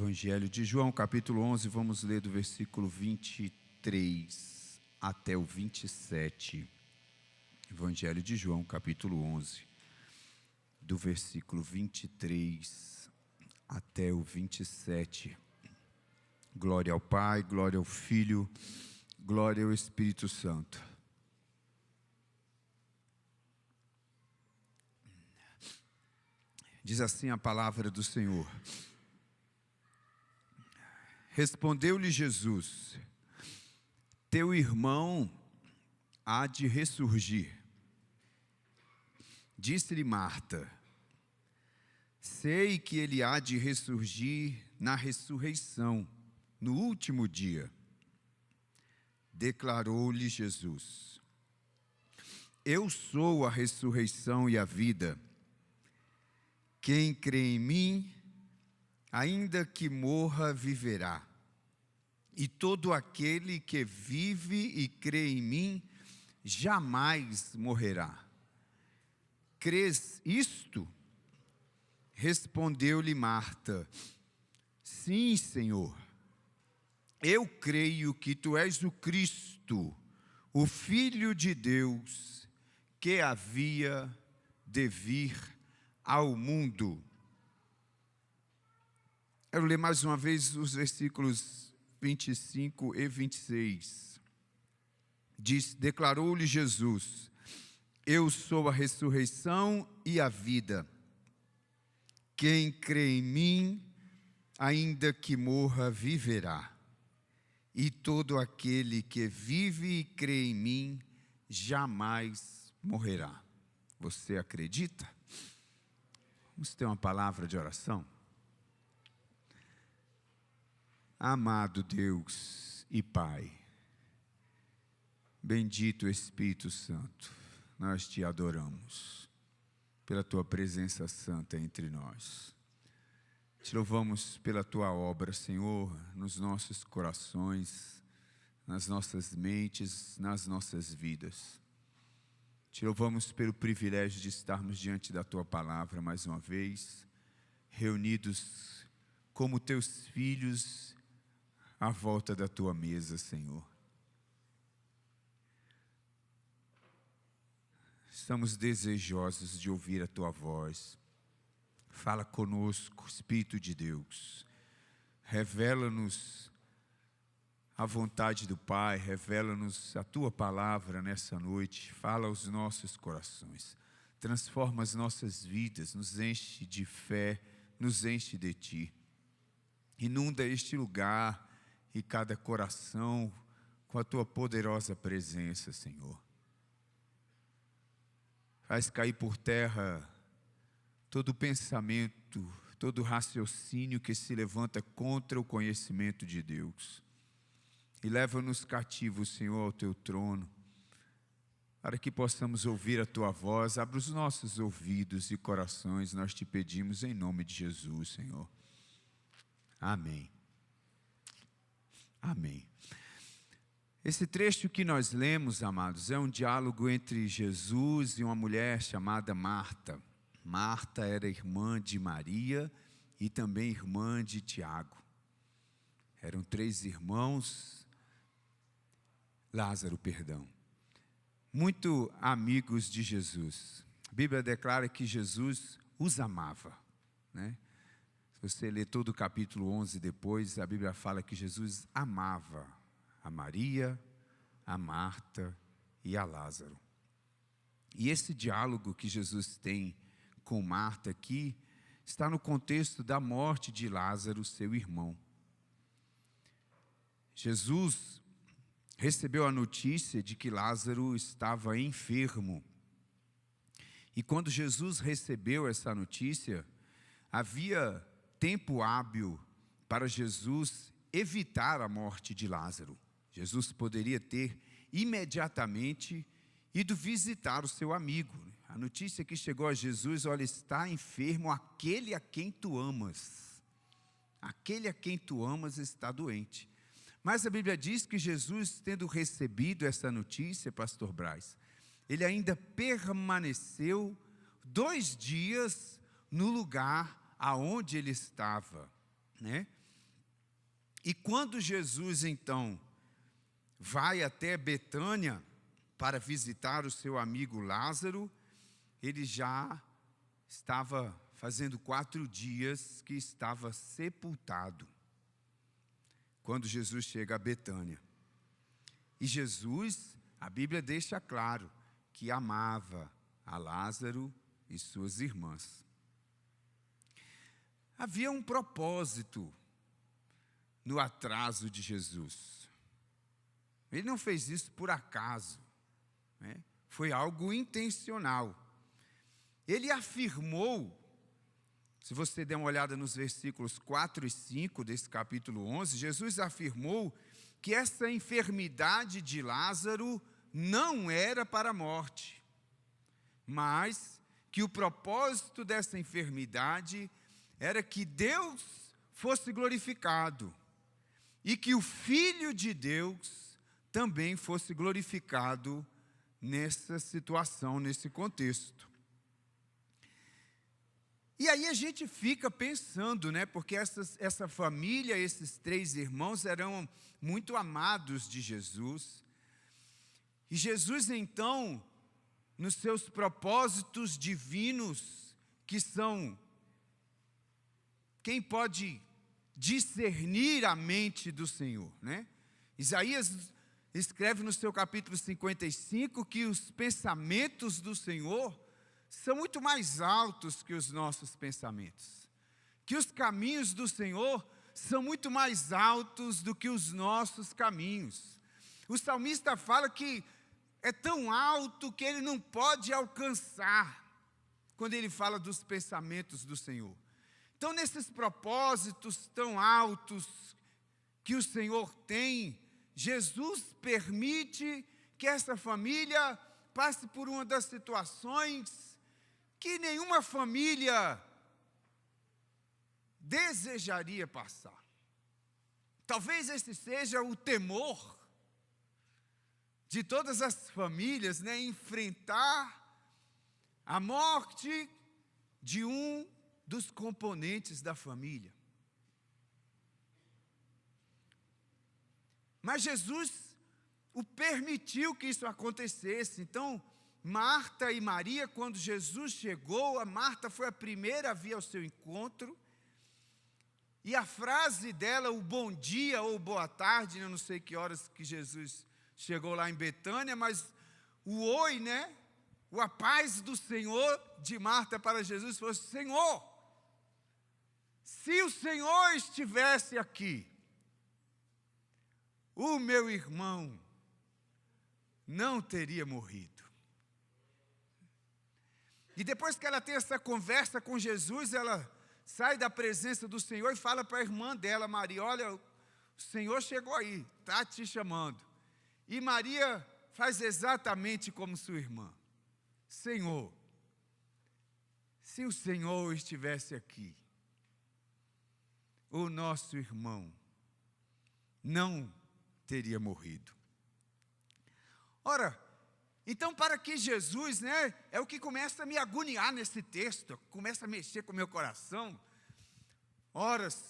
Evangelho de João, capítulo 11, vamos ler do versículo 23 até o 27. Evangelho de João, capítulo 11, do versículo 23 até o 27. Glória ao Pai, glória ao Filho, glória ao Espírito Santo. Diz assim a palavra do Senhor. Respondeu-lhe Jesus: teu irmão há de ressurgir. Disse-lhe Marta: sei que ele há de ressurgir na ressurreição, no último dia. Declarou-lhe Jesus: eu sou a ressurreição e a vida. Quem crê em mim, ainda que morra, viverá. E todo aquele que vive e crê em mim, jamais morrerá. Crês isto? Respondeu-lhe Marta: sim, Senhor. Eu creio que tu és o Cristo, o Filho de Deus, que havia de vir ao mundo. Quero ler mais uma vez os versículos 25 e 26. Declarou-lhe Jesus: eu sou a ressurreição e a vida. Quem crê em mim, ainda que morra, viverá. E todo aquele que vive e crê em mim, jamais morrerá. Você acredita? Vamos ter uma palavra de oração? Amado Deus e Pai, bendito Espírito Santo, nós te adoramos pela tua presença santa entre nós. Te louvamos pela tua obra, Senhor, nos nossos corações, nas nossas mentes, nas nossas vidas. Te louvamos pelo privilégio de estarmos diante da tua palavra mais uma vez, reunidos como teus filhos à volta da tua mesa, Senhor. Estamos desejosos de ouvir a tua voz. Fala conosco, Espírito de Deus. Revela-nos a vontade do Pai, revela-nos a tua palavra nessa noite. Fala aos nossos corações. Transforma as nossas vidas, nos enche de fé, nos enche de ti. Inunda este lugar e cada coração com a tua poderosa presença, Senhor. Faz cair por terra todo pensamento, todo raciocínio que se levanta contra o conhecimento de Deus. E leva-nos cativos, Senhor, ao teu trono, para que possamos ouvir a tua voz. Abre os nossos ouvidos e corações, nós te pedimos em nome de Jesus, Senhor. Amém. Amém. Esse trecho que nós lemos, amados, é um diálogo entre Jesus e uma mulher chamada Marta. Marta era irmã de Maria e também irmã de Tiago. Eram três irmãos, muito amigos de Jesus. A Bíblia declara que Jesus os amava, né? Se você ler todo o capítulo 11 depois, a Bíblia fala que Jesus amava a Maria, a Marta e a Lázaro. E esse diálogo que Jesus tem com Marta aqui, está no contexto da morte de Lázaro, seu irmão. Jesus recebeu a notícia de que Lázaro estava enfermo. E quando Jesus recebeu essa notícia, havia tempo hábil para Jesus evitar a morte de Lázaro. Jesus poderia ter imediatamente ido visitar o seu amigo. A notícia que chegou a Jesus: olha, está enfermo aquele a quem tu amas. Aquele a quem tu amas está doente. Mas a Bíblia diz que Jesus, tendo recebido essa notícia, pastor Braz, ele ainda permaneceu 2 dias no lugar aonde ele estava, né? E quando Jesus, então, vai até Betânia para visitar o seu amigo Lázaro, ele já estava fazendo 4 dias que estava sepultado, quando Jesus chega a Betânia. E Jesus, a Bíblia deixa claro, que amava a Lázaro e suas irmãs. Havia um propósito no atraso de Jesus. Ele não fez isso por acaso, né? Foi algo intencional. Ele afirmou, se você der uma olhada nos versículos 4 e 5 desse capítulo 11, Jesus afirmou que essa enfermidade de Lázaro não era para a morte, mas que o propósito dessa enfermidade era que Deus fosse glorificado e que o Filho de Deus também fosse glorificado nessa situação, nesse contexto. E aí a gente fica pensando, né? Porque essa família, esses 3 irmãos eram muito amados de Jesus. E Jesus, então, nos seus propósitos divinos, que são, quem pode discernir a mente do Senhor, né? Isaías escreve no seu capítulo 55 que os pensamentos do Senhor são muito mais altos que os nossos pensamentos, que os caminhos do Senhor são muito mais altos do que os nossos caminhos. O salmista fala que é tão alto que ele não pode alcançar, quando ele fala dos pensamentos do Senhor. Então, nesses propósitos tão altos que o Senhor tem, Jesus permite que essa família passe por uma das situações que nenhuma família desejaria passar. Talvez esse seja o temor de todas as famílias, né? Enfrentar a morte de um dos componentes da família. Mas Jesus o permitiu que isso acontecesse. Então, Marta e Maria, quando Jesus chegou, a Marta foi a primeira a vir ao seu encontro, e a frase dela, o bom dia ou boa tarde, eu não sei que horas que Jesus chegou lá em Betânia, mas o oi, né? A paz do Senhor de Marta para Jesus foi: Senhor, se o Senhor estivesse aqui, o meu irmão não teria morrido. E depois que ela tem essa conversa com Jesus, ela sai da presença do Senhor e fala para a irmã dela, Maria: olha, o Senhor chegou aí, está te chamando. E Maria faz exatamente como sua irmã: Senhor, se o Senhor estivesse aqui, o nosso irmão não teria morrido. Ora, então, para que Jesus, né, é o que começa a me agoniar nesse texto, começa a mexer com o meu coração. Horas,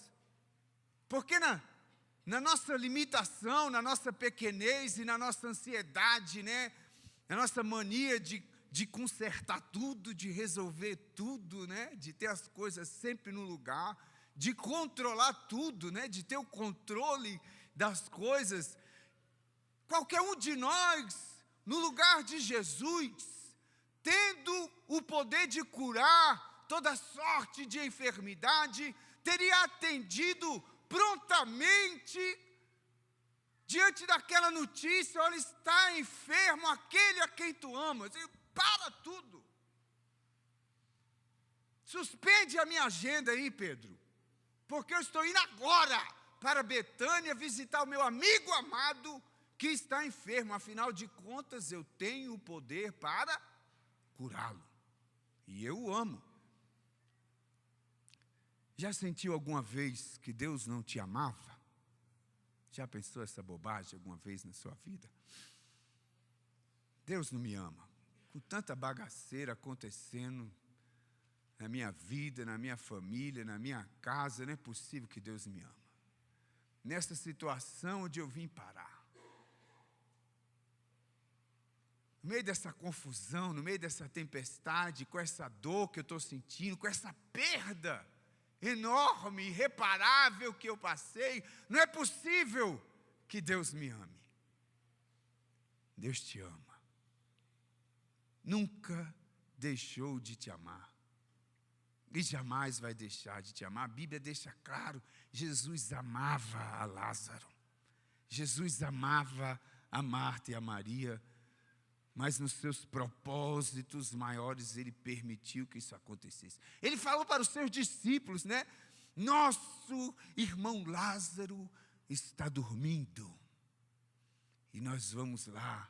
porque na nossa limitação, na nossa pequenez e na nossa ansiedade, né, na nossa mania de consertar tudo, de resolver tudo, né, de ter as coisas sempre no lugar, de controlar tudo, né, de ter o controle das coisas, qualquer um de nós, no lugar de Jesus, tendo o poder de curar toda sorte de enfermidade, teria atendido prontamente diante daquela notícia: olha, está enfermo aquele a quem tu amas. Eu, para tudo. Suspende a minha agenda aí, Pedro, porque eu estou indo agora para Betânia visitar o meu amigo amado que está enfermo. Afinal de contas, eu tenho o poder para curá-lo. E eu o amo. Já sentiu alguma vez que Deus não te amava? Já pensou essa bobagem alguma vez na sua vida? Deus não me ama. Com tanta bagaceira acontecendo na minha vida, na minha família, na minha casa, não é possível que Deus me ama. nessa situação onde eu vim parar. No meio dessa confusão, no meio dessa tempestade, com essa dor que eu estou sentindo, com essa perda enorme, irreparável que eu passei, não é possível que Deus me ame. Deus te ama. Nunca deixou de te amar. E jamais vai deixar de te amar. A Bíblia deixa claro, Jesus amava a Lázaro. Jesus amava a Marta e a Maria. Mas nos seus propósitos maiores, Ele permitiu que isso acontecesse. Ele falou para os seus discípulos, né? Nosso irmão Lázaro está dormindo. E nós vamos lá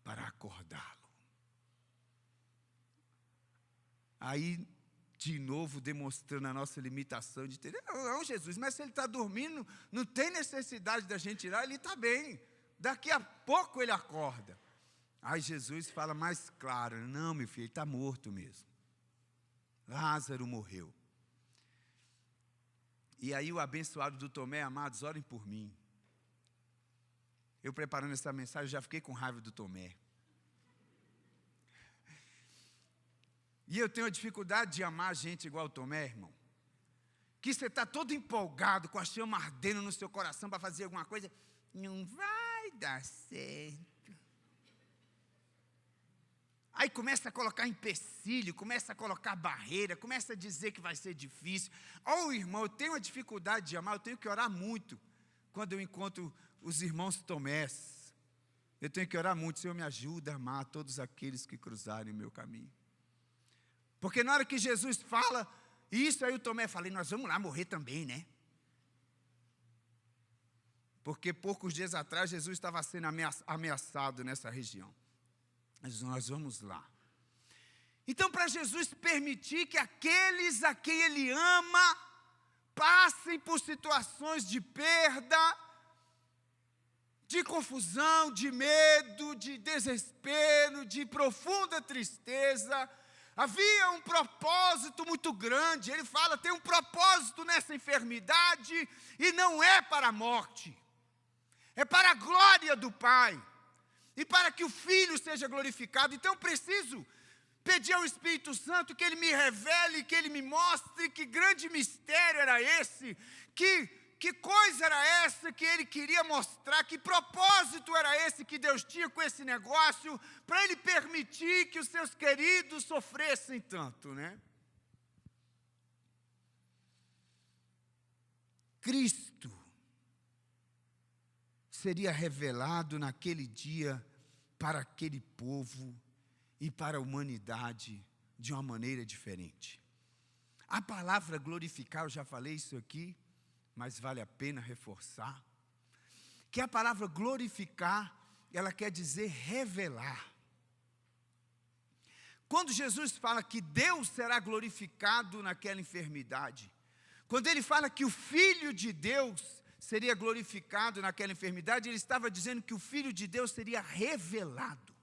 para acordá-lo. Aí, de novo, demonstrando a nossa limitação de ter. Não, Jesus, mas se ele está dormindo, não tem necessidade da gente tirar, ele está bem. Daqui a pouco ele acorda. Aí Jesus fala mais claro, não, meu filho, ele está morto mesmo. Lázaro morreu. E aí o abençoado do Tomé, amados, orem por mim. Eu preparando essa mensagem, já fiquei com raiva do Tomé. E eu tenho a dificuldade de amar gente igual o Tomé, irmão. Que você está todo empolgado, com a chama ardendo no seu coração para fazer alguma coisa. Não vai dar certo. Aí começa a colocar empecilho, começa a colocar barreira, começa a dizer que vai ser difícil. Irmão, eu tenho uma dificuldade de amar, eu tenho que orar muito. Quando eu encontro os irmãos Tomés, eu tenho que orar muito. Senhor, me ajuda a amar todos aqueles que cruzarem o meu caminho. Porque na hora que Jesus fala isso, aí o Tomé fala, nós vamos lá morrer também, né? Porque poucos dias atrás, Jesus estava sendo ameaçado nessa região. Mas nós vamos lá. Então, para Jesus permitir que aqueles a quem Ele ama passem por situações de perda, de confusão, de medo, de desespero, de profunda tristeza, havia um propósito muito grande. Ele fala, tem um propósito nessa enfermidade e não é para a morte, é para a glória do Pai. E para que o Filho seja glorificado. Então eu preciso pedir ao Espírito Santo que Ele me revele, que Ele me mostre que grande mistério era esse, que coisa era essa que Ele queria mostrar, que propósito era esse que Deus tinha com esse negócio, para Ele permitir que os seus queridos sofressem tanto, né? Cristo seria revelado naquele dia para aquele povo e para a humanidade de uma maneira diferente. A palavra glorificar, eu já falei isso aqui, mas vale a pena reforçar, que a palavra glorificar, ela quer dizer revelar. Quando Jesus fala que Deus será glorificado naquela enfermidade, quando Ele fala que o Filho de Deus seria glorificado naquela enfermidade, Ele estava dizendo que o Filho de Deus seria revelado,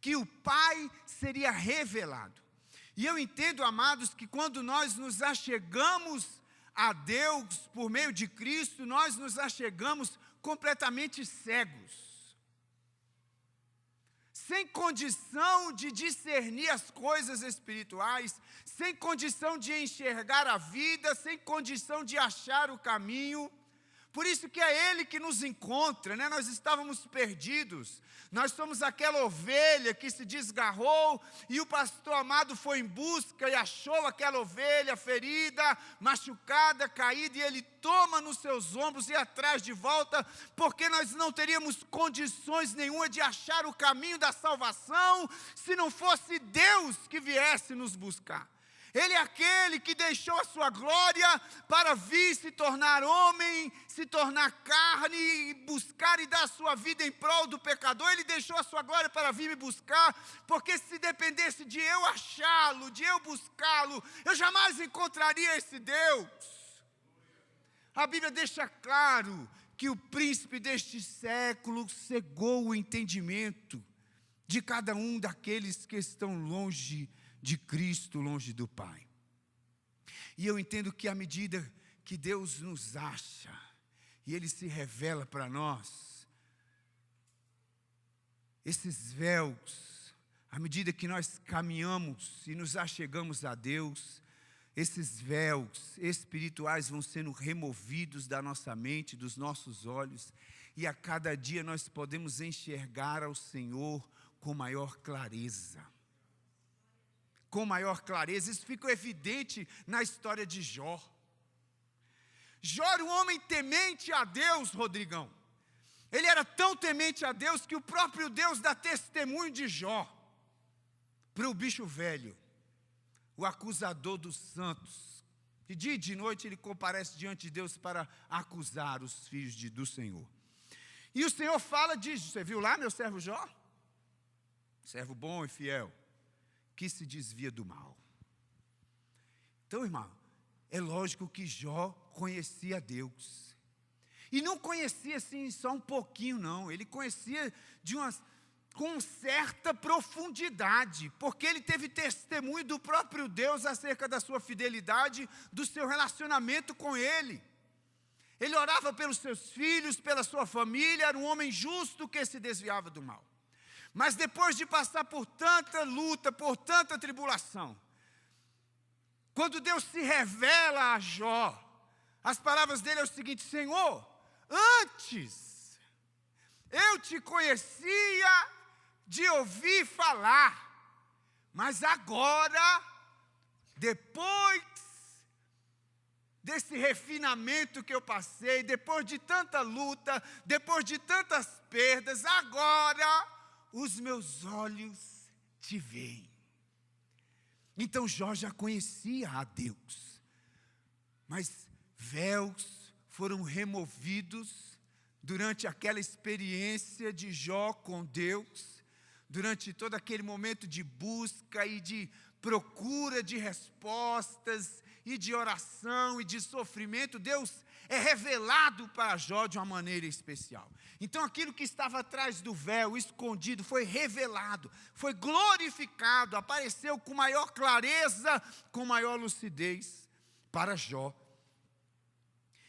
que o Pai seria revelado. E eu entendo, amados, que quando nós nos achegamos a Deus por meio de Cristo, nós nos achegamos completamente cegos, sem condição de discernir as coisas espirituais, sem condição de enxergar a vida, sem condição de achar o caminho. Por isso que é Ele que nos encontra, né? Nós estávamos perdidos, nós somos aquela ovelha que se desgarrou e o pastor amado foi em busca e achou aquela ovelha ferida, machucada, caída, e Ele toma nos seus ombros e atrás de volta, porque nós não teríamos condições nenhuma de achar o caminho da salvação, se não fosse Deus que viesse nos buscar. Ele é aquele que deixou a sua glória para vir se tornar homem, se tornar carne, e buscar e dar a sua vida em prol do pecador. Ele deixou a sua glória para vir me buscar, porque se dependesse de eu achá-lo, de eu buscá-lo, eu jamais encontraria esse Deus. A Bíblia deixa claro que o príncipe deste século cegou o entendimento de cada um daqueles que estão longe de Cristo, longe do Pai. E eu entendo que à medida que Deus nos acha, e Ele se revela para nós. Esses véus, à medida que nós caminhamos e nos achegamos a Deus, esses véus espirituais vão sendo removidos da nossa mente, dos nossos olhos, e a cada dia nós podemos enxergar ao Senhor com maior clareza. Com maior clareza. Isso ficou evidente na história de Jó. Jó era um homem temente a Deus, Rodrigão. Ele era tão temente a Deus que o próprio Deus dá testemunho de Jó para o bicho velho, o acusador dos santos. De dia e de noite ele comparece diante de Deus para acusar os filhos do Senhor. E o Senhor fala disso. Você viu lá meu servo Jó? Servo bom e fiel, que se desvia do mal. Então, irmão, é lógico que Jó conhecia Deus. E não conhecia assim só um pouquinho, não. Ele conhecia com certa profundidade, porque ele teve testemunho do próprio Deus acerca da sua fidelidade, do seu relacionamento com Ele. Ele orava pelos seus filhos, pela sua família, era um homem justo que se desviava do mal. Mas depois de passar por tanta luta, por tanta tribulação, quando Deus se revela a Jó, as palavras dele é o seguinte: Senhor, antes eu te conhecia de ouvir falar, mas agora, depois desse refinamento que eu passei, depois de tanta luta, depois de tantas perdas, agora os meus olhos te veem. Então Jó já conhecia a Deus, mas véus foram removidos durante aquela experiência de Jó com Deus, durante todo aquele momento de busca e de procura de respostas e de oração e de sofrimento. Deus é revelado para Jó de uma maneira especial. Então aquilo que estava atrás do véu, escondido, foi revelado, foi glorificado, apareceu com maior clareza, com maior lucidez para Jó.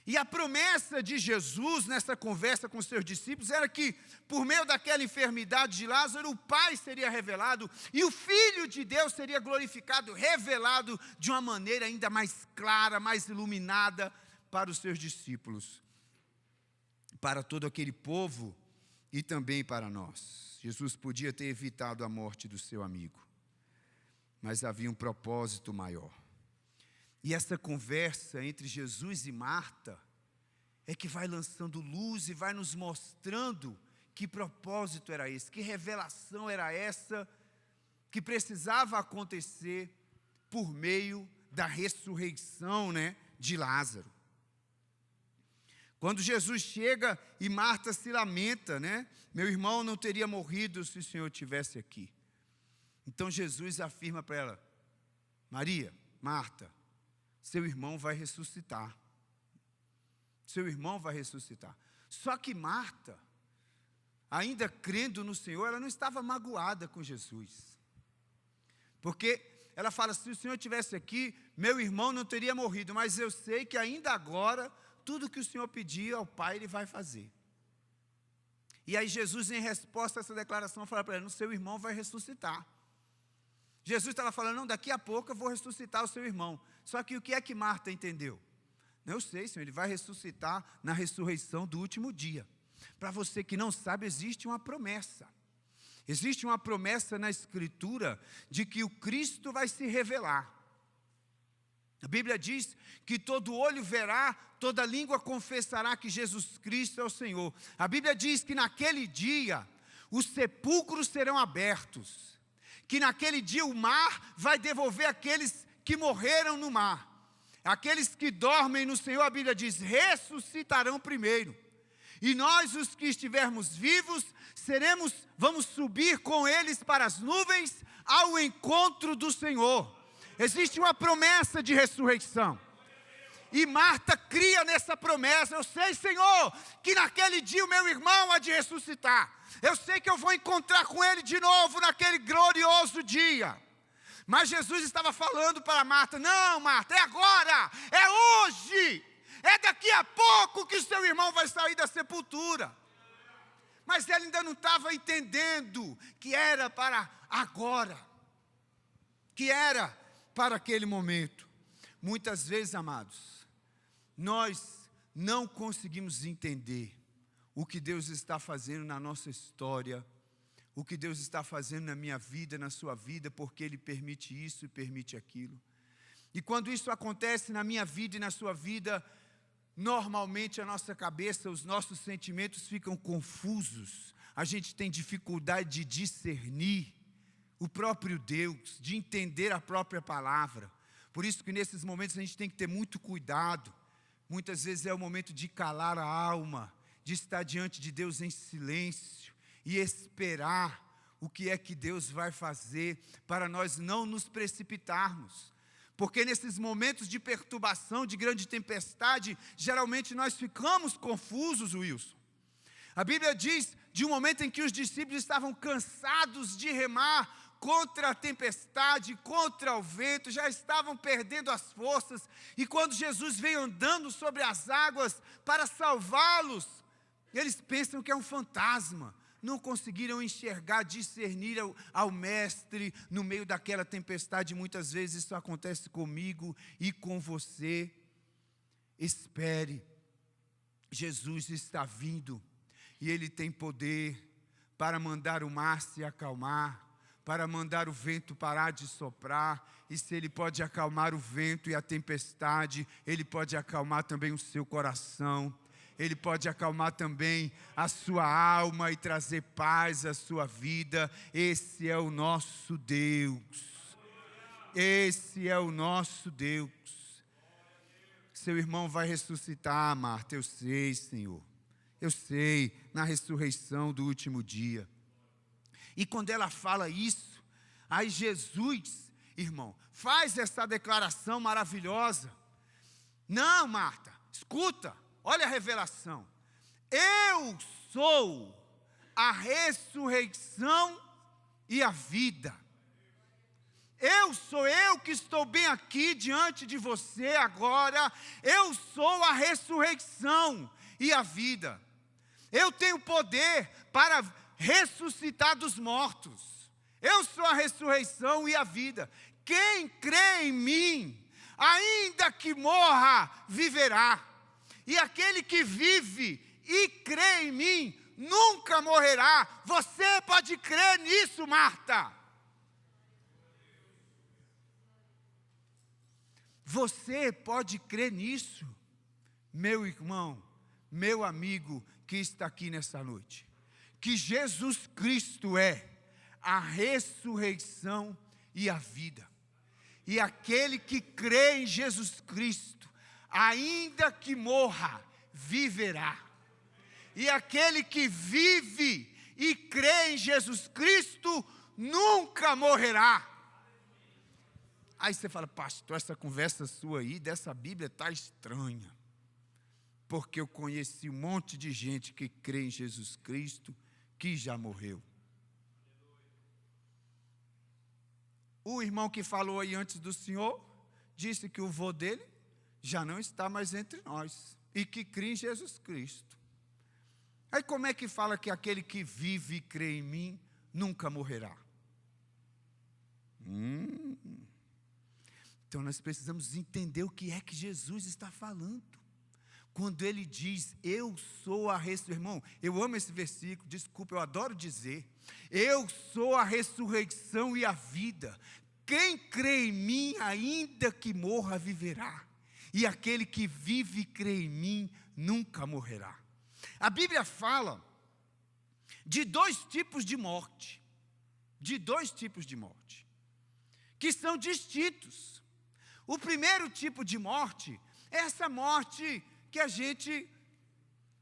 E a promessa de Jesus nessa conversa com os seus discípulos era que, por meio daquela enfermidade de Lázaro, o Pai seria revelado e o Filho de Deus seria glorificado, revelado de uma maneira ainda mais clara, mais iluminada para os seus discípulos, para todo aquele povo e também para nós. Jesus podia ter evitado a morte do seu amigo, mas havia um propósito maior. E essa conversa entre Jesus e Marta é que vai lançando luz e vai nos mostrando que propósito era esse, que revelação era essa que precisava acontecer por meio da ressurreição, de Lázaro. Quando Jesus chega e Marta se lamenta, meu irmão não teria morrido se o Senhor estivesse aqui. Então Jesus afirma para ela: Maria, Marta, seu irmão vai ressuscitar. Seu irmão vai ressuscitar. Só que Marta, ainda crendo no Senhor, ela não estava magoada com Jesus. Porque ela fala: se o Senhor estivesse aqui, meu irmão não teria morrido, mas eu sei que ainda agora, tudo que o Senhor pedir ao Pai, Ele vai fazer. E aí Jesus, em resposta a essa declaração, fala para ela: o seu irmão vai ressuscitar. Jesus estava falando: não, daqui a pouco eu vou ressuscitar o seu irmão. Só que o que é que Marta entendeu? Não, eu sei, Senhor, ele vai ressuscitar na ressurreição do último dia. Para você que não sabe, existe uma promessa. Existe uma promessa na Escritura de que o Cristo vai se revelar. A Bíblia diz que todo olho verá, toda língua confessará que Jesus Cristo é o Senhor. A Bíblia diz que naquele dia os sepulcros serão abertos, que naquele dia o mar vai devolver aqueles que morreram no mar. Aqueles que dormem no Senhor, a Bíblia diz, ressuscitarão primeiro. E nós, os que estivermos vivos, vamos subir com eles para as nuvens ao encontro do Senhor. Existe uma promessa de ressurreição. E Marta cria nessa promessa: eu sei, Senhor, que naquele dia o meu irmão há de ressuscitar. Eu sei que eu vou encontrar com ele de novo naquele glorioso dia. Mas Jesus estava falando para Marta: não, Marta, é agora, é hoje. É daqui a pouco que o seu irmão vai sair da sepultura. Mas ela ainda não estava entendendo que era para agora, que era para aquele momento. Muitas vezes, amados, nós não conseguimos entender o que Deus está fazendo na nossa história, o que Deus está fazendo na minha vida, na sua vida, porque Ele permite isso e permite aquilo. E quando isso acontece na minha vida e na sua vida, normalmente a nossa cabeça, os nossos sentimentos ficam confusos. A gente tem dificuldade de discernir o próprio Deus, de entender a própria palavra. Por isso que nesses momentos a gente tem que ter muito cuidado. Muitas vezes é o momento de calar a alma, de estar diante de Deus em silêncio e esperar o que é que Deus vai fazer para nós não nos precipitarmos. Porque nesses momentos de perturbação, de grande tempestade, geralmente nós ficamos confusos, Wilson. A Bíblia diz de um momento em que os discípulos estavam cansados de remar contra a tempestade, contra o vento, já estavam perdendo as forças. E quando Jesus veio andando sobre as águas para salvá-los, eles pensam que é um fantasma. Não conseguiram enxergar, discernir ao mestre no meio daquela tempestade. Muitas vezes isso acontece comigo e com você. Espere, Jesus está vindo e Ele tem poder para mandar o mar se acalmar, para mandar o vento parar de soprar. E se Ele pode acalmar o vento e a tempestade, Ele pode acalmar também o seu coração. Ele pode acalmar também a sua alma e trazer paz à sua vida. Esse é o nosso Deus. Esse é o nosso Deus. Seu irmão vai ressuscitar, Marta, eu sei, Senhor. Eu sei, na ressurreição do último dia. E quando ela fala isso, aí Jesus, irmão, faz essa declaração maravilhosa. Não, Marta, escuta. Olha a revelação. Eu sou a ressurreição e a vida. Sou eu que estou bem aqui diante de você agora. Eu sou a ressurreição e a vida. Eu tenho poder para ressuscitar dos mortos. Eu sou a ressurreição e a vida. Quem crê em mim, ainda que morra, viverá. E aquele que vive e crê em mim, nunca morrerá. Você pode crer nisso, Marta. Você pode crer nisso, meu irmão, meu amigo que está aqui nessa noite. Que Jesus Cristo é a ressurreição e a vida. E aquele que crê em Jesus Cristo, ainda que morra, viverá. E aquele que vive e crê em Jesus Cristo, nunca morrerá. Aí você fala, pastor, essa conversa sua aí, dessa Bíblia, está estranha. Porque eu conheci um monte de gente que crê em Jesus Cristo, que já morreu. O irmão que falou aí antes do senhor, disse que o vô dele já não está mais entre nós, e que crê em Jesus Cristo. Aí como é que fala que aquele que vive e crê em mim, nunca morrerá? Então nós precisamos entender o que é que Jesus está falando. Quando Ele diz, eu sou a ressurreição. Irmão, eu amo esse versículo, desculpa, eu adoro dizer. Eu sou a ressurreição e a vida. Quem crê em mim, ainda que morra, viverá. E aquele que vive e crê em mim, nunca morrerá. A Bíblia fala de dois tipos de morte. De dois tipos de morte. Que são distintos. O primeiro tipo de morte é essa morte que a gente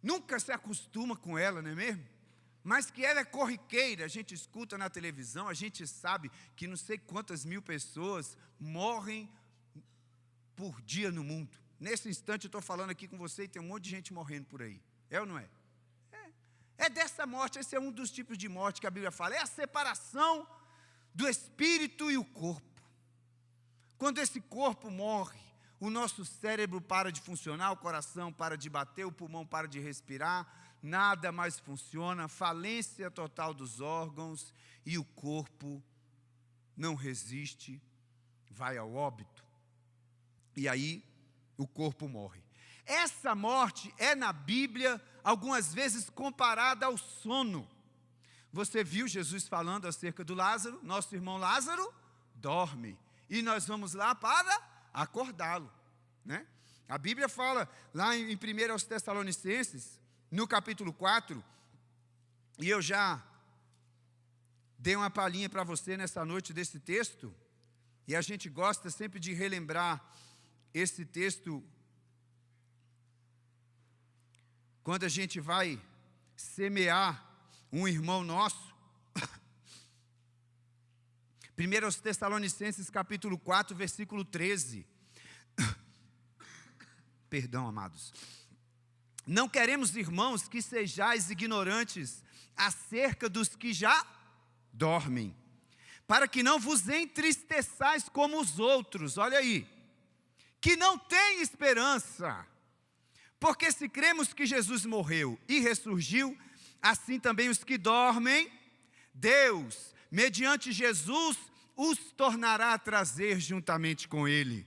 nunca se acostuma com ela, não é mesmo? Mas que ela é corriqueira, a gente escuta na televisão, a gente sabe que não sei quantas mil pessoas morrem por dia no mundo. Nesse instante eu estou falando aqui com você e tem um monte de gente morrendo por aí. É ou não é? É dessa morte, esse é um dos tipos de morte que a Bíblia fala. É a separação do espírito e o corpo. Quando esse corpo morre, o nosso cérebro para de funcionar, o coração para de bater, o pulmão para de respirar, nada mais funciona, falência total dos órgãos e o corpo não resiste, vai ao óbito. E aí o corpo morre. Essa morte é na Bíblia algumas vezes comparada ao sono. Você viu Jesus falando acerca do Lázaro? Nosso irmão Lázaro dorme. E nós vamos lá para acordá-lo, né? A Bíblia fala lá em 1 aos Tessalonicenses, no capítulo 4, e eu já dei uma palhinha para você nessa noite desse texto, e a gente gosta sempre de relembrar esse texto quando a gente vai semear um irmão nosso. 1 aos Tessalonicenses, capítulo 4, versículo 13. Perdão, amados. Não queremos, irmãos, que sejais ignorantes acerca dos que já dormem, para que não vos entristeçais como os outros, olha aí, que não têm esperança. Porque se cremos que Jesus morreu e ressurgiu, assim também os que dormem, Deus, mediante Jesus, os tornará a trazer juntamente com Ele.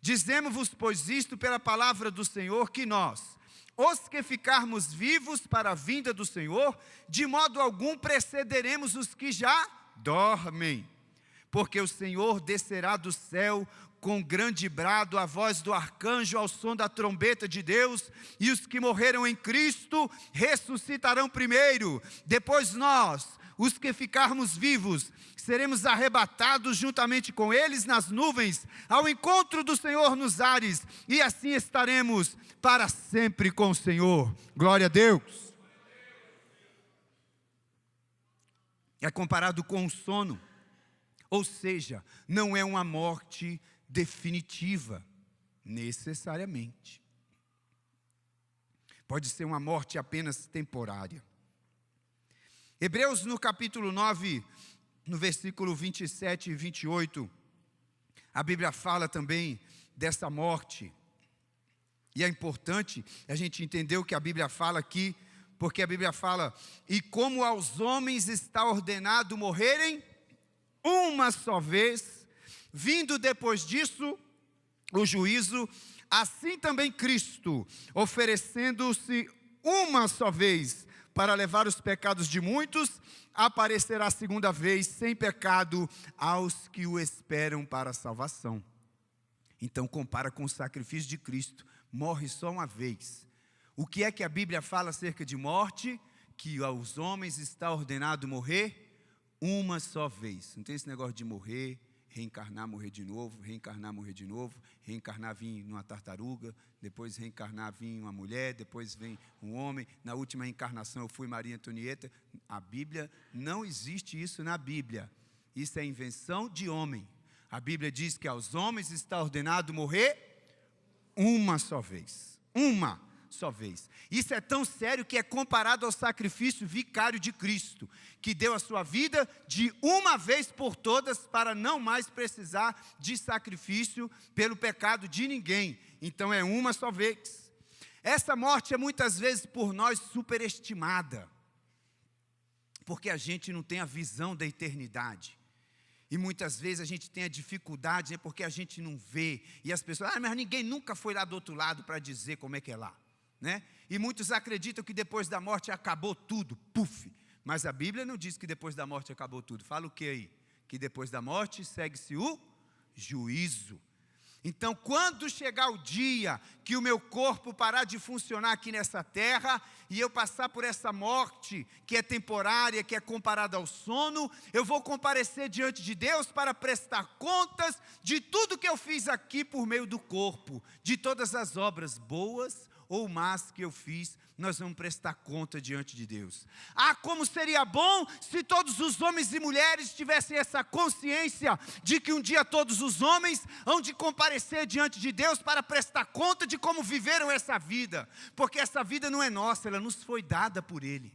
Dizemos-vos, pois, isto pela palavra do Senhor, que nós, os que ficarmos vivos para a vinda do Senhor, de modo algum precederemos os que já dormem. Porque o Senhor descerá do céu com grande brado, a voz do arcanjo, ao som da trombeta de Deus, e os que morreram em Cristo ressuscitarão primeiro. Depois nós, os que ficarmos vivos, seremos arrebatados juntamente com eles nas nuvens, ao encontro do Senhor nos ares, e assim estaremos para sempre com o Senhor. Glória a Deus. É comparado com o sono, ou seja, não é uma morte definitiva, necessariamente. Pode ser uma morte apenas temporária. Hebreus, no capítulo 9, no versículo 27 e 28, a Bíblia fala também dessa morte. E é importante a gente entender o que a Bíblia fala aqui, porque a Bíblia fala: e como aos homens está ordenado morrerem uma só vez, vindo depois disso o juízo, assim também Cristo, oferecendo-se uma só vez para levar os pecados de muitos, aparecerá a segunda vez sem pecado aos que o esperam para a salvação. Então compara com o sacrifício de Cristo, morre só uma vez. O que é que a Bíblia fala acerca de morte? Que aos homens está ordenado morrer uma só vez. Não tem esse negócio de morrer, reencarnar, morrer de novo, reencarnar, morrer de novo, reencarnar, vir numa tartaruga, depois reencarnar, vir uma mulher, depois vem um homem. Na última reencarnação eu fui Maria Antonieta. A Bíblia, não existe isso na Bíblia. Isso é invenção de homem. A Bíblia diz que aos homens está ordenado morrer uma só vez. Uma só vez. Isso é tão sério que é comparado ao sacrifício vicário de Cristo, que deu a sua vida de uma vez por todas para não mais precisar de sacrifício pelo pecado de ninguém. Então é uma só vez. Essa morte é muitas vezes por nós superestimada, porque a gente não tem a visão da eternidade. E muitas vezes a gente tem a dificuldade, porque a gente não vê. E as pessoas, mas ninguém nunca foi lá do outro lado para dizer como é que é lá, né? E muitos acreditam que depois da morte acabou tudo, puf. Mas a Bíblia não diz que depois da morte acabou tudo. Fala o que aí? Que depois da morte segue-se o juízo. Então, quando chegar o dia que o meu corpo parar de funcionar aqui nessa terra e eu passar por essa morte que é temporária, que é comparada ao sono, eu vou comparecer diante de Deus para prestar contas de tudo que eu fiz aqui por meio do corpo, de todas as obras boas ou más que eu fiz. Nós vamos prestar conta diante de Deus. Ah, como seria bom se todos os homens e mulheres tivessem essa consciência de que um dia todos os homens hão de comparecer diante de Deus para prestar conta de como viveram essa vida, porque essa vida não é nossa, ela nos foi dada por Ele.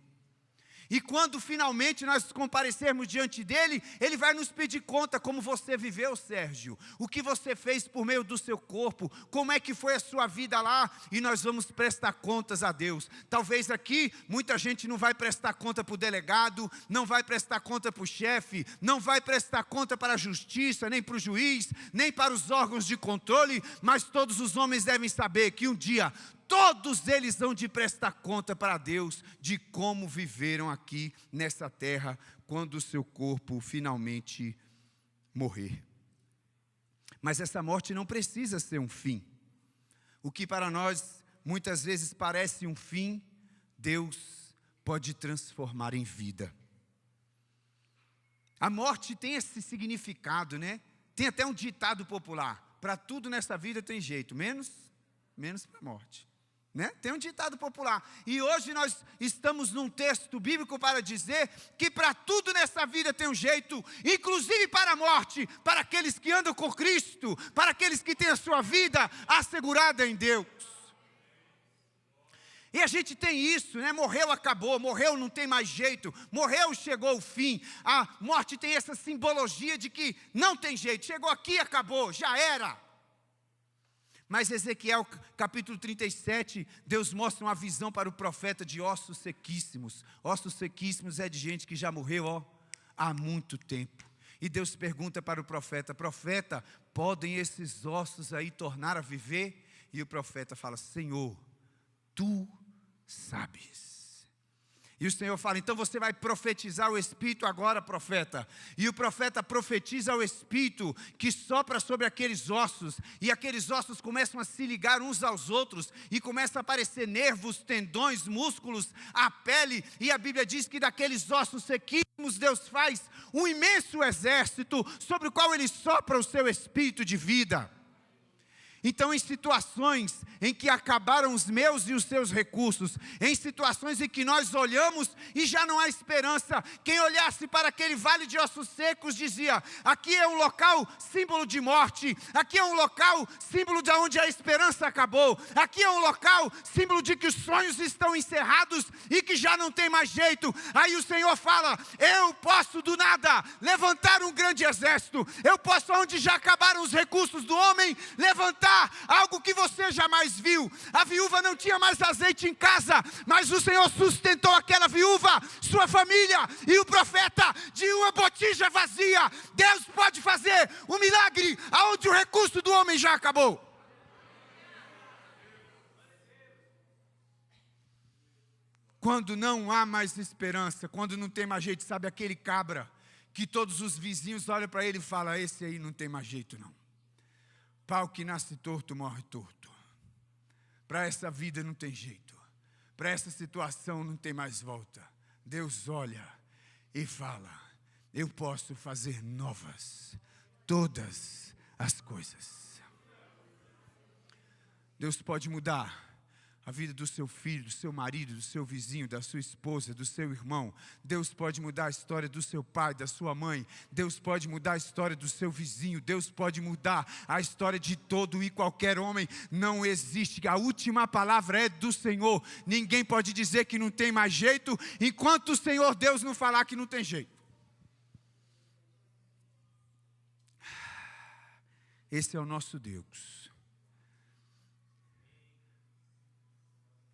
E quando finalmente nós comparecermos diante dele, ele vai nos pedir conta como você viveu, Sérgio. O que você fez por meio do seu corpo, como é que foi a sua vida lá, e nós vamos prestar contas a Deus. Talvez aqui, muita gente não vai prestar conta para o delegado, não vai prestar conta para o chefe, não vai prestar conta para a justiça, nem para o juiz, nem para os órgãos de controle, mas todos os homens devem saber que um dia todos eles vão de prestar conta para Deus de como viveram aqui nessa terra quando o seu corpo finalmente morrer. Mas essa morte não precisa ser um fim. O que para nós muitas vezes parece um fim, Deus pode transformar em vida. A morte tem esse significado, né? Tem até um ditado popular: para tudo nessa vida tem jeito, menos para a morte. Né? Tem um ditado popular, e hoje nós estamos num texto bíblico para dizer que para tudo nessa vida tem um jeito, inclusive para a morte, para aqueles que andam com Cristo, para aqueles que têm a sua vida assegurada em Deus. E a gente tem isso, né? Morreu, acabou, morreu, não tem mais jeito, morreu, chegou o fim. A morte tem essa simbologia de que não tem jeito, chegou aqui, acabou, já era. Mas Ezequiel capítulo 37, Deus mostra uma visão para o profeta de ossos sequíssimos. Ossos sequíssimos é de gente que já morreu há muito tempo. E Deus pergunta para o profeta: profeta, podem esses ossos aí tornar a viver? E o profeta fala: Senhor, tu sabes. E o Senhor fala: então você vai profetizar o Espírito agora, profeta. E o profeta profetiza o Espírito que sopra sobre aqueles ossos. E aqueles ossos começam a se ligar uns aos outros. E começa a aparecer nervos, tendões, músculos, a pele. E a Bíblia diz que daqueles ossos sequíssimos Deus faz um imenso exército sobre o qual Ele sopra o seu Espírito de vida. Então, em situações em que acabaram os meus e os seus recursos, em situações em que nós olhamos e já não há esperança, quem olhasse para aquele vale de ossos secos dizia: aqui é um local símbolo de morte, aqui é um local símbolo de onde a esperança acabou, aqui é um local símbolo de que os sonhos estão encerrados e que já não tem mais jeito. Aí o Senhor fala: eu posso do nada levantar um grande exército, eu posso, onde já acabaram os recursos do homem, levantar algo que você jamais viu. A viúva não tinha mais azeite em casa, mas o Senhor sustentou aquela viúva, sua família e o profeta de uma botija vazia. Deus pode fazer um milagre aonde o recurso do homem já acabou. Quando não há mais esperança, quando não tem mais jeito, sabe aquele cabra que todos os vizinhos olham para ele e falam: esse aí não tem mais jeito não. Pau que nasce torto, morre torto. Para essa vida não tem jeito. Para essa situação não tem mais volta. Deus olha e fala: eu posso fazer novas todas as coisas. Deus pode mudar a vida do seu filho, do seu marido, do seu vizinho, da sua esposa, do seu irmão. Deus pode mudar a história do seu pai, da sua mãe. Deus pode mudar a história do seu vizinho. Deus pode mudar a história de todo e qualquer homem. Não existe, a última palavra é do Senhor. Ninguém pode dizer que não tem mais jeito, enquanto o Senhor Deus não falar que não tem jeito. Esse é o nosso Deus.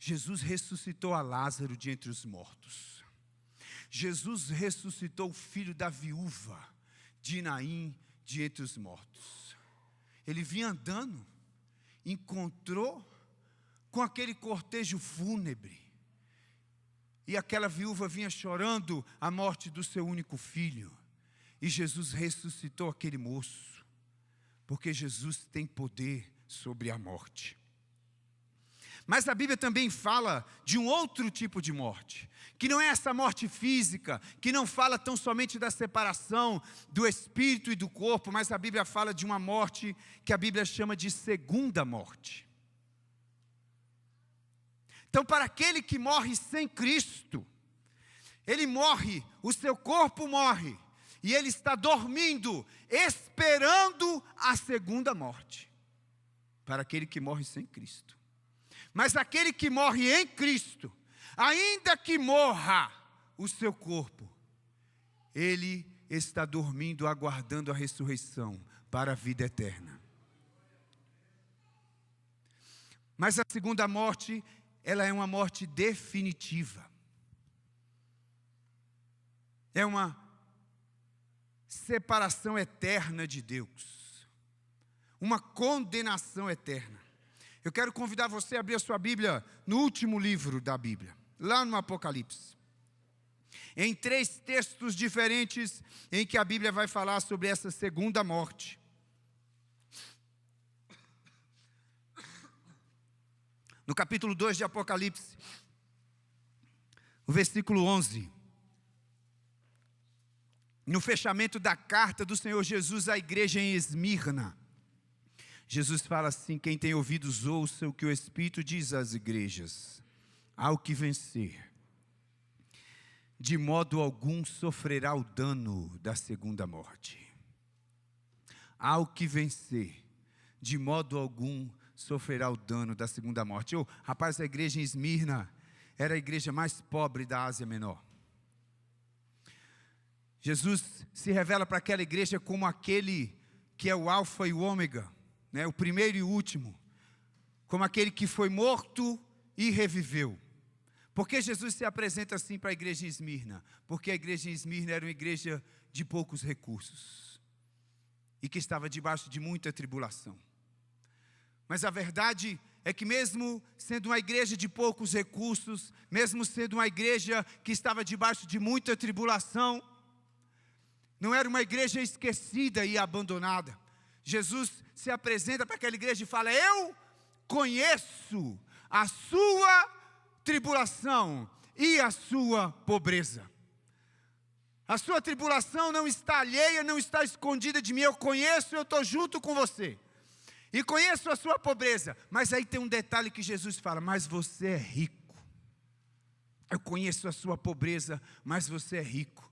Jesus ressuscitou a Lázaro de entre os mortos. Jesus ressuscitou o filho da viúva de Naim de entre os mortos. Ele vinha andando, encontrou com aquele cortejo fúnebre. E aquela viúva vinha chorando a morte do seu único filho. E Jesus ressuscitou aquele moço, porque Jesus tem poder sobre a morte. Mas a Bíblia também fala de um outro tipo de morte, que não é essa morte física, que não fala tão somente da separação do espírito e do corpo, mas a Bíblia fala de uma morte que a Bíblia chama de segunda morte. Então, para aquele que morre sem Cristo, ele morre, o seu corpo morre, e ele está dormindo, esperando a segunda morte. Para aquele que morre sem Cristo. Mas aquele que morre em Cristo, ainda que morra, o seu corpo, ele está dormindo, aguardando a ressurreição para a vida eterna. Mas a segunda morte, ela é uma morte definitiva. É uma separação eterna de Deus. Uma condenação eterna. Eu quero convidar você a abrir a sua Bíblia no último livro da Bíblia, lá no Apocalipse. Em 3 textos diferentes em que a Bíblia vai falar sobre essa segunda morte. No capítulo 2 de Apocalipse, o versículo 11. No fechamento da carta do Senhor Jesus à igreja em Esmirna, Jesus fala assim: quem tem ouvidos ouça o que o Espírito diz às igrejas. Ao que vencer, de modo algum sofrerá o dano da segunda morte. Ao que vencer, de modo algum sofrerá o dano da segunda morte. Rapaz, a igreja em Esmirna era a igreja mais pobre da Ásia Menor. Jesus se revela para aquela igreja como aquele que é o alfa e o ômega, né? O primeiro e o último, como aquele que foi morto e reviveu. Por que Jesus se apresenta assim para a igreja em Esmirna? Porque a igreja em Esmirna era uma igreja de poucos recursos e que estava debaixo de muita tribulação. Mas a verdade é que mesmo sendo uma igreja de poucos recursos, mesmo sendo uma igreja que estava debaixo de muita tribulação, não era uma igreja esquecida e abandonada. Jesus se apresenta para aquela igreja e fala: eu conheço a sua tribulação e a sua pobreza. A sua tribulação não está alheia, não está escondida de mim. Eu conheço, eu estou junto com você. E conheço a sua pobreza. Mas aí tem um detalhe que Jesus fala: mas você é rico. Eu conheço a sua pobreza, mas você é rico.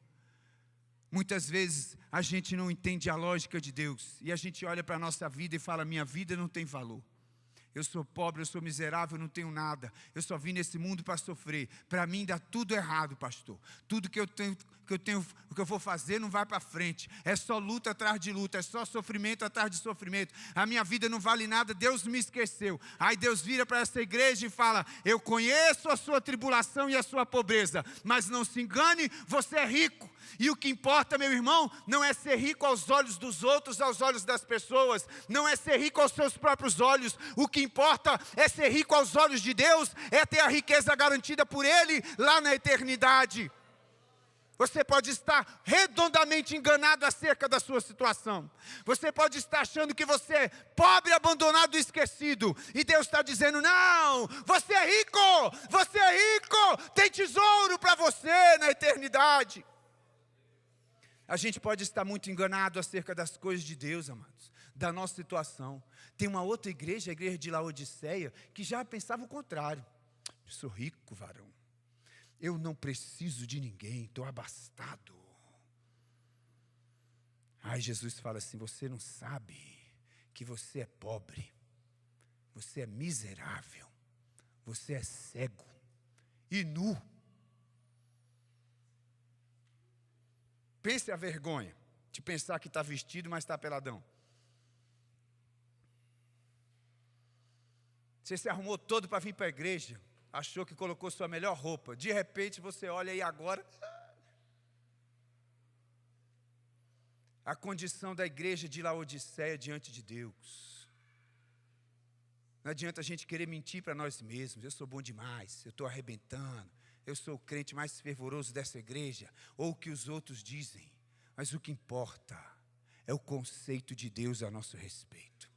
Muitas vezes a gente não entende a lógica de Deus. E a gente olha para a nossa vida e fala: minha vida não tem valor. Eu sou pobre, eu sou miserável, eu não tenho nada. Eu só vim nesse mundo para sofrer. Para mim dá tudo errado, pastor. Tudo que eu vou fazer não vai para frente. É só luta atrás de luta, é só sofrimento atrás de sofrimento. A minha vida não vale nada, Deus me esqueceu. Aí Deus vira para essa igreja e fala: eu conheço a sua tribulação e a sua pobreza, mas não se engane, você é rico. E o que importa, meu irmão, não é ser rico aos olhos dos outros, aos olhos das pessoas, não é ser rico aos seus próprios olhos. O que importa é ser rico aos olhos de Deus, é ter a riqueza garantida por Ele lá na eternidade. Você pode estar redondamente enganado acerca da sua situação. Você pode estar achando que você é pobre, abandonado e esquecido. E Deus está dizendo: não, você é rico, tem tesouro para você na eternidade. A gente pode estar muito enganado acerca das coisas de Deus, amados, da nossa situação. Tem uma outra igreja, a igreja de Laodiceia, que já pensava o contrário. Eu sou rico, varão. Eu não preciso de ninguém, estou abastado. Aí Jesus fala assim: você não sabe que você é pobre, você é miserável, você é cego e nu. Pense a vergonha de pensar que está vestido, mas está peladão. Você se arrumou todo para vir para a igreja, achou que colocou sua melhor roupa. De repente você olha e agora... A condição da igreja de Laodiceia diante de Deus. Não adianta a gente querer mentir para nós mesmos: eu sou bom demais, eu estou arrebentando, eu sou o crente mais fervoroso dessa igreja, ou o que os outros dizem. Mas o que importa é o conceito de Deus a nosso respeito.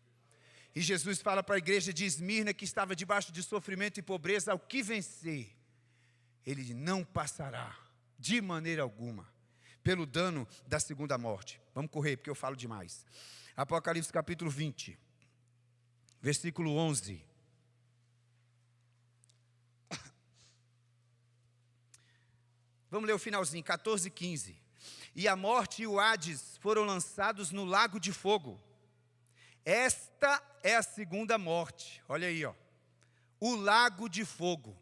E Jesus fala para a igreja de Esmirna, que estava debaixo de sofrimento e pobreza: ao que vencer, ele não passará de maneira alguma pelo dano da segunda morte. Vamos correr, porque eu falo demais. Apocalipse capítulo 20, versículo 11. Vamos ler o finalzinho, 14 e 15. E a morte e o Hades foram lançados no lago de fogo. Esta é a segunda morte. Olha aí, ó. O lago de fogo.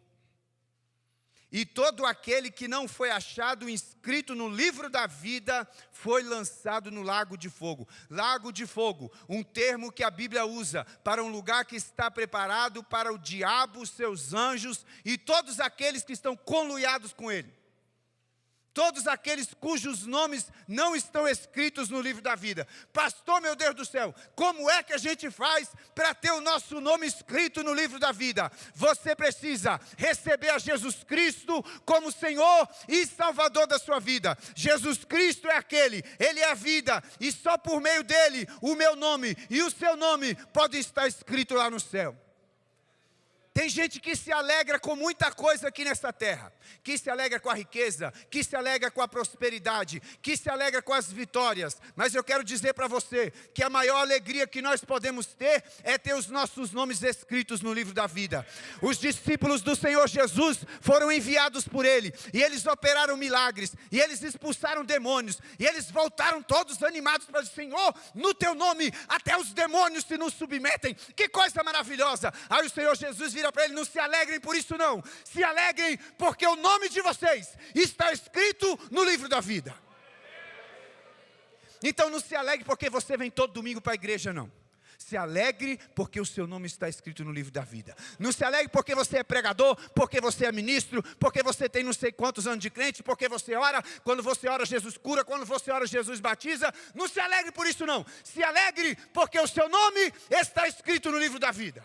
E todo aquele que não foi achado inscrito no livro da vida foi lançado no lago de fogo. Lago de fogo, um termo que a Bíblia usa para um lugar que está preparado para o diabo, seus anjos e todos aqueles que estão conluiados com ele. Todos aqueles cujos nomes não estão escritos no livro da vida. Pastor, meu Deus do céu, como é que a gente faz para ter o nosso nome escrito no livro da vida? Você precisa receber a Jesus Cristo como Senhor e Salvador da sua vida. Jesus Cristo é aquele, Ele é a vida, e só por meio dEle, o meu nome e o seu nome podem estar escritos lá no céu. Tem gente que se alegra com muita coisa aqui nessa terra, que se alegra com a riqueza, que se alegra com a prosperidade, que se alegra com as vitórias, mas eu quero dizer para você, que a maior alegria que nós podemos ter, é ter os nossos nomes escritos no livro da vida. Os discípulos do Senhor Jesus, foram enviados por Ele, e eles operaram milagres, e eles expulsaram demônios, e eles voltaram todos animados para dizer: Senhor, no Teu nome, até os demônios se nos submetem, que coisa maravilhosa. Aí o Senhor Jesus vira para ele: não se alegrem por isso não, se alegrem porque o nome de vocês está escrito no livro da vida. Então não se alegre porque você vem todo domingo para a igreja, não. Se alegre porque o seu nome está escrito no livro da vida. Não se alegre porque você é pregador, porque você é ministro, porque você tem não sei quantos anos de crente, porque você ora, quando você ora Jesus cura, quando você ora Jesus batiza. Não se alegre por isso não, se alegre porque o seu nome está escrito no livro da vida.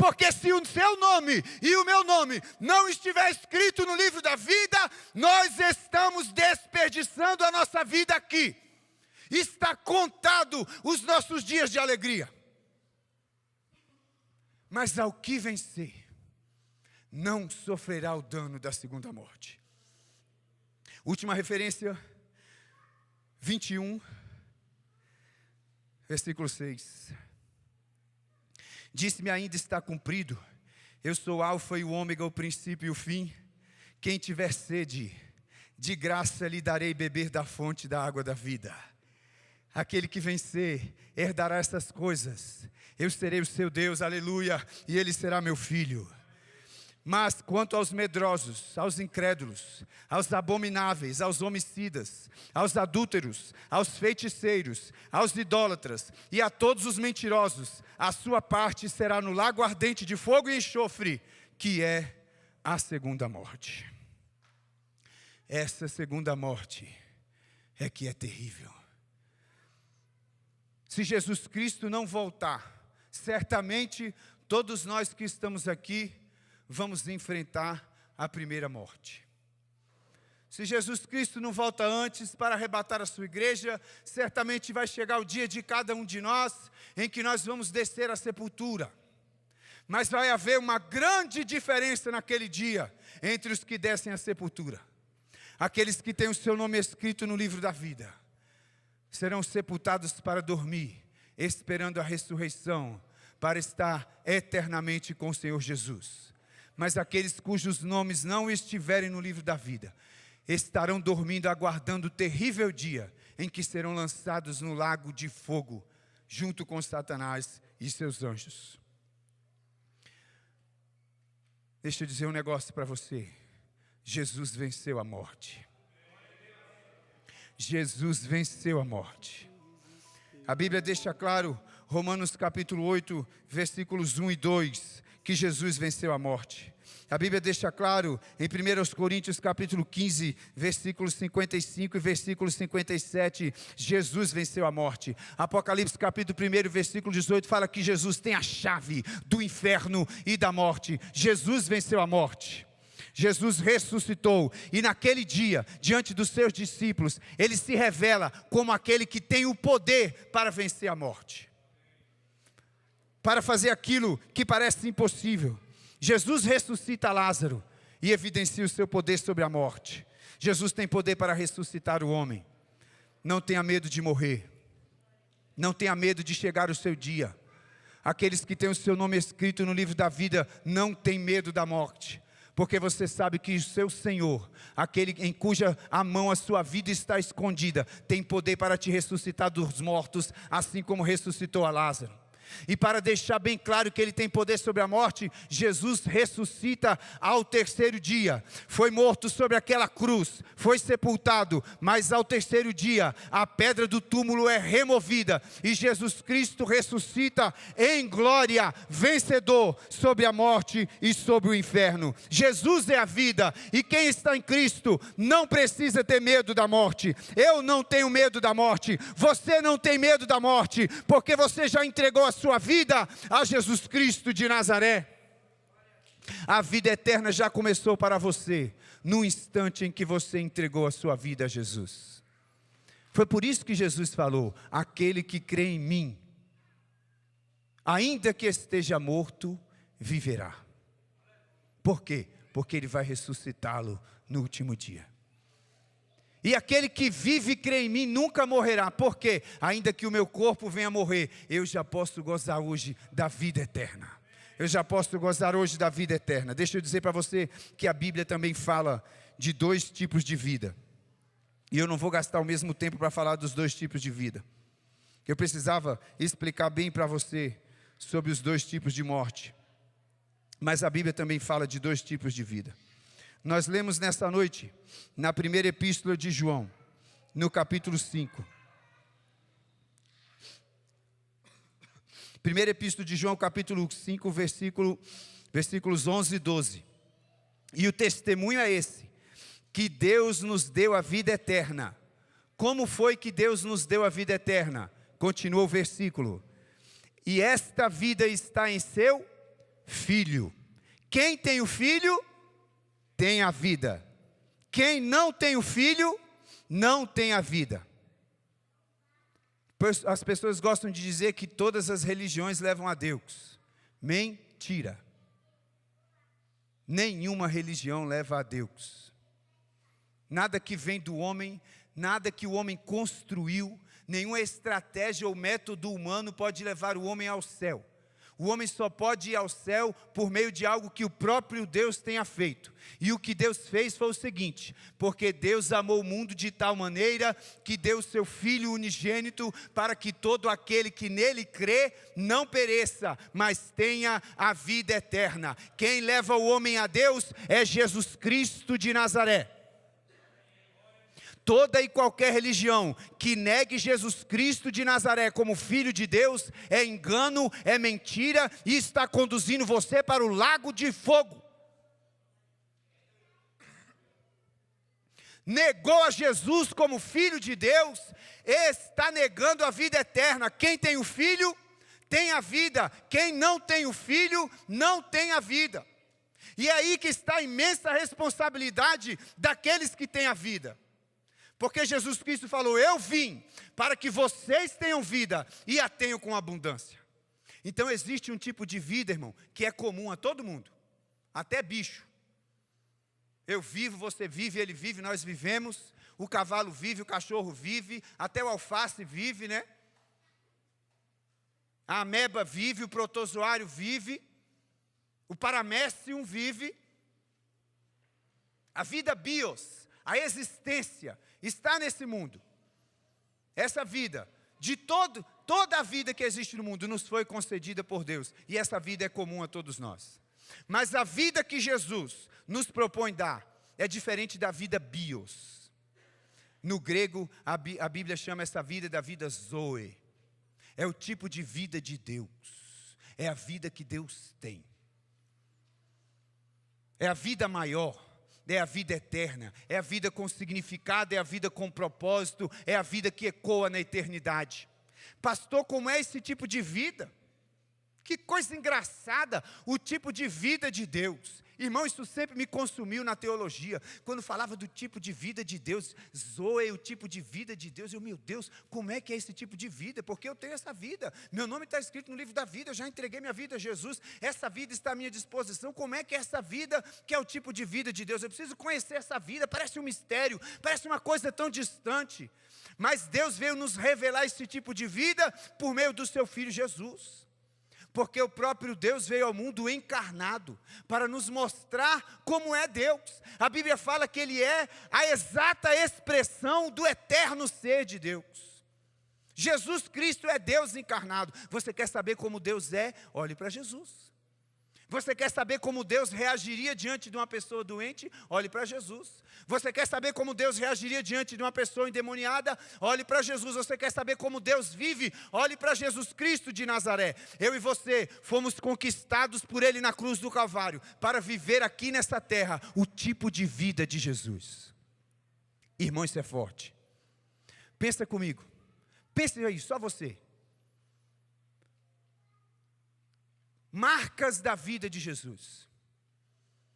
Porque se o seu nome e o meu nome não estiver escrito no livro da vida, nós estamos desperdiçando a nossa vida aqui. Está contado os nossos dias de alegria. Mas ao que vencer, não sofrerá o dano da segunda morte. Última referência, 21, versículo 6. Disse-me: ainda está cumprido, eu sou o alfa e o ômega, o princípio e o fim. Quem tiver sede, de graça lhe darei beber da fonte da água da vida. Aquele que vencer, herdará essas coisas. Eu serei o seu Deus, aleluia, e ele será meu filho. Mas quanto aos medrosos, aos incrédulos, aos abomináveis, aos homicidas, aos adúlteros, aos feiticeiros, aos idólatras e a todos os mentirosos, a sua parte será no lago ardente de fogo e enxofre, que é a segunda morte. Essa segunda morte é que é terrível. Se Jesus Cristo não voltar, certamente todos nós que estamos aqui vamos enfrentar a primeira morte. Se Jesus Cristo não volta antes para arrebatar a sua igreja, certamente vai chegar o dia de cada um de nós, em que nós vamos descer à sepultura. Mas vai haver uma grande diferença naquele dia, entre os que descem à sepultura. Aqueles que têm o seu nome escrito no livro da vida, serão sepultados para dormir, esperando a ressurreição, para estar eternamente com o Senhor Jesus. Mas aqueles cujos nomes não estiverem no livro da vida, estarão dormindo, aguardando o terrível dia, em que serão lançados no lago de fogo, junto com Satanás e seus anjos. Deixa eu dizer um negócio para você. Jesus venceu a morte. Jesus venceu a morte. A Bíblia deixa claro, Romanos capítulo 8, versículos 1 e 2, que Jesus venceu a morte. A Bíblia deixa claro em 1 Coríntios capítulo 15, versículos 55 e versículo 57, Jesus venceu a morte. Apocalipse capítulo 1, versículo 18, fala que Jesus tem a chave do inferno e da morte. Jesus venceu a morte. Jesus ressuscitou, e naquele dia, diante dos seus discípulos, Ele se revela como aquele que tem o poder para vencer a morte, para fazer aquilo que parece impossível. Jesus ressuscita Lázaro e evidencia o seu poder sobre a morte. Jesus tem poder para ressuscitar o homem. Não tenha medo de morrer, não tenha medo de chegar o seu dia. Aqueles que têm o seu nome escrito no livro da vida, não têm medo da morte, porque você sabe que o seu Senhor, aquele em cuja a mão a sua vida está escondida, tem poder para te ressuscitar dos mortos, assim como ressuscitou a Lázaro. E para deixar bem claro que Ele tem poder sobre a morte, Jesus ressuscita ao terceiro dia. Foi morto sobre aquela cruz, foi sepultado, mas ao terceiro dia a pedra do túmulo é removida e Jesus Cristo ressuscita em glória, vencedor sobre a morte e sobre o inferno. Jesus é a vida, e quem está em Cristo não precisa ter medo da morte. Eu não tenho medo da morte, você não tem medo da morte, porque você já entregou a sua vida a Jesus Cristo de Nazaré. A vida eterna já começou para você, no instante em que você entregou a sua vida a Jesus. Foi por isso que Jesus falou: aquele que crê em mim, ainda que esteja morto, viverá. Por quê? Porque Ele vai ressuscitá-lo no último dia. E aquele que vive e crê em mim nunca morrerá. Por quê? Ainda que o meu corpo venha a morrer, eu já posso gozar hoje da vida eterna. Eu já posso gozar hoje da vida eterna. Deixa eu dizer para você que a Bíblia também fala de dois tipos de vida. E eu não vou gastar o mesmo tempo para falar dos dois tipos de vida. Eu precisava explicar bem para você sobre os dois tipos de morte. Mas a Bíblia também fala de dois tipos de vida. Nós lemos nesta noite, na primeira epístola de João, no capítulo 5. Primeira epístola de João, capítulo 5, versículos 11 e 12. E o testemunho é esse: que Deus nos deu a vida eterna. Como foi que Deus nos deu a vida eterna? Continua o versículo. E esta vida está em seu Filho. Quem tem o Filho, tem a vida. Quem não tem o Filho, não tem a vida. As pessoas gostam de dizer que todas as religiões levam a Deus. Mentira. Nenhuma religião leva a Deus. Nada que vem do homem, nada que o homem construiu, nenhuma estratégia ou método humano pode levar o homem ao céu. O homem só pode ir ao céu por meio de algo que o próprio Deus tenha feito. E o que Deus fez foi o seguinte: porque Deus amou o mundo de tal maneira que deu o seu Filho unigênito, para que todo aquele que nele crê não pereça, mas tenha a vida eterna. Quem leva o homem a Deus é Jesus Cristo de Nazaré. Toda e qualquer religião que negue Jesus Cristo de Nazaré como Filho de Deus é engano, é mentira e está conduzindo você para o lago de fogo. Negou a Jesus como Filho de Deus, está negando a vida eterna. Quem tem o Filho, tem a vida. Quem não tem o Filho, não tem a vida. E é aí que está a imensa responsabilidade daqueles que têm a vida. Porque Jesus Cristo falou: eu vim para que vocês tenham vida e a tenham com abundância. Então existe um tipo de vida, irmão, que é comum a todo mundo, até bicho. Eu vivo, você vive, ele vive, nós vivemos. O cavalo vive, o cachorro vive, até o alface vive, né? A ameba vive, o protozoário vive, o paramécium vive. A vida bios, a existência, está nesse mundo. Essa vida, de toda a vida que existe no mundo, nos foi concedida por Deus. E essa vida é comum a todos nós. Mas a vida que Jesus nos propõe dar é diferente da vida bios. No grego, a Bíblia chama essa vida da vida zoe. É o tipo de vida de Deus. É a vida que Deus tem. É a vida maior. É a vida eterna, é a vida com significado, é a vida com propósito, é a vida que ecoa na eternidade. Pastor, como é esse tipo de vida? Que coisa engraçada, o tipo de vida de Deus. Irmão, isso sempre me consumiu na teologia. Quando falava do tipo de vida de Deus, Zoe, o tipo de vida de Deus. Meu Deus, como é que é esse tipo de vida? Porque eu tenho essa vida. Meu nome está escrito no livro da vida, eu já entreguei minha vida a Jesus. Essa vida está à minha disposição. Como é que é essa vida que é o tipo de vida de Deus? Eu preciso conhecer essa vida, parece um mistério, parece uma coisa tão distante. Mas Deus veio nos revelar esse tipo de vida por meio do seu Filho Jesus. Porque o próprio Deus veio ao mundo encarnado para nos mostrar como é Deus. A Bíblia fala que Ele é a exata expressão do eterno ser de Deus. Jesus Cristo é Deus encarnado. Você quer saber como Deus é? Olhe para Jesus. Você quer saber como Deus reagiria diante de uma pessoa doente? Olhe para Jesus. Você quer saber como Deus reagiria diante de uma pessoa endemoniada? Olhe para Jesus. Você quer saber como Deus vive? Olhe para Jesus Cristo de Nazaré. Eu e você fomos conquistados por Ele na cruz do Calvário para viver aqui nessa terra o tipo de vida de Jesus. Irmão, isso é forte. Pensa comigo. Pense aí, só você. Marcas da vida de Jesus.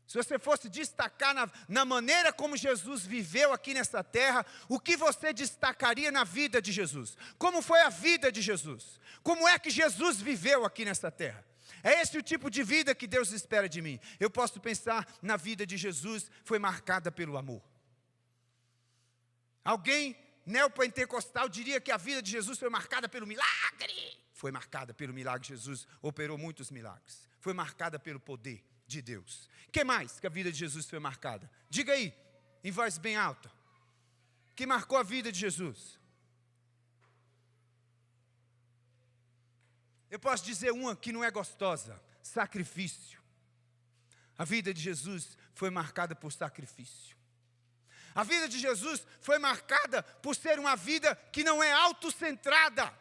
Se você fosse destacar na maneira como Jesus viveu aqui nessa terra, o que você destacaria na vida de Jesus? Como foi a vida de Jesus? Como é que Jesus viveu aqui nessa terra? É esse o tipo de vida que Deus espera de mim. Eu posso pensar na vida de Jesus, foi marcada pelo amor. Alguém neopentecostal diria que a vida de Jesus foi marcada pelo milagre. Foi marcada pelo milagre. Jesus operou muitos milagres. Foi marcada pelo poder de Deus. O que mais que a vida de Jesus foi marcada? Diga aí, em voz bem alta. Que marcou a vida de Jesus? Eu posso dizer uma que não é gostosa. Sacrifício. A vida de Jesus foi marcada por sacrifício. A vida de Jesus foi marcada por ser uma vida que não é autocentrada.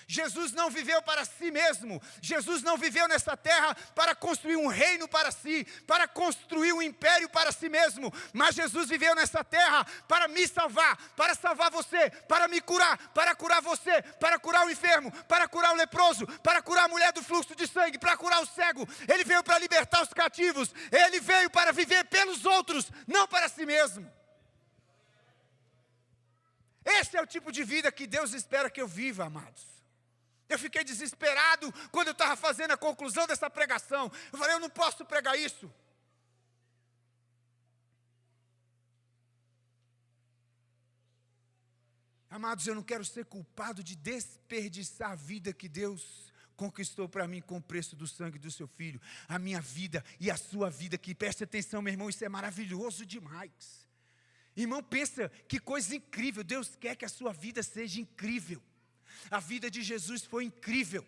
Jesus não viveu para si mesmo. Jesus não viveu nessa terra para construir um reino para si, para construir um império para si mesmo. Mas Jesus viveu nessa terra para me salvar, para salvar você, para me curar, para curar você, para curar o enfermo, para curar o leproso, para curar a mulher do fluxo de sangue, para curar o cego. Ele veio para libertar os cativos. Ele veio para viver pelos outros, não para si mesmo. Esse é o tipo de vida que Deus espera que eu viva, amados. Eu fiquei desesperado quando eu estava fazendo a conclusão dessa pregação. Eu falei, eu não posso pregar isso. Amados, eu não quero ser culpado de desperdiçar a vida que Deus conquistou para mim com o preço do sangue do seu filho. A minha vida e a sua vida, que preste atenção, meu irmão, isso é maravilhoso demais. Irmão, pensa que coisa incrível. Deus quer que a sua vida seja incrível. A vida de Jesus foi incrível.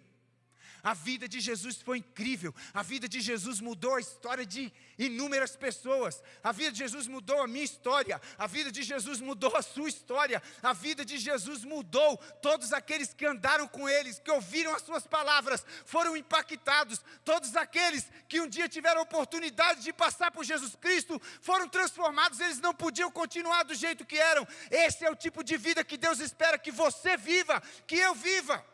A vida de Jesus foi incrível. A vida de Jesus mudou a história de inúmeras pessoas. A vida de Jesus mudou a minha história. A vida de Jesus mudou a sua história. A vida de Jesus mudou todos aqueles que andaram com eles, que ouviram as suas palavras, foram impactados. Todos aqueles que um dia tiveram a oportunidade de passar por Jesus Cristo, foram transformados. Eles não podiam continuar do jeito que eram. Esse é o tipo de vida que Deus espera que você viva, que eu viva.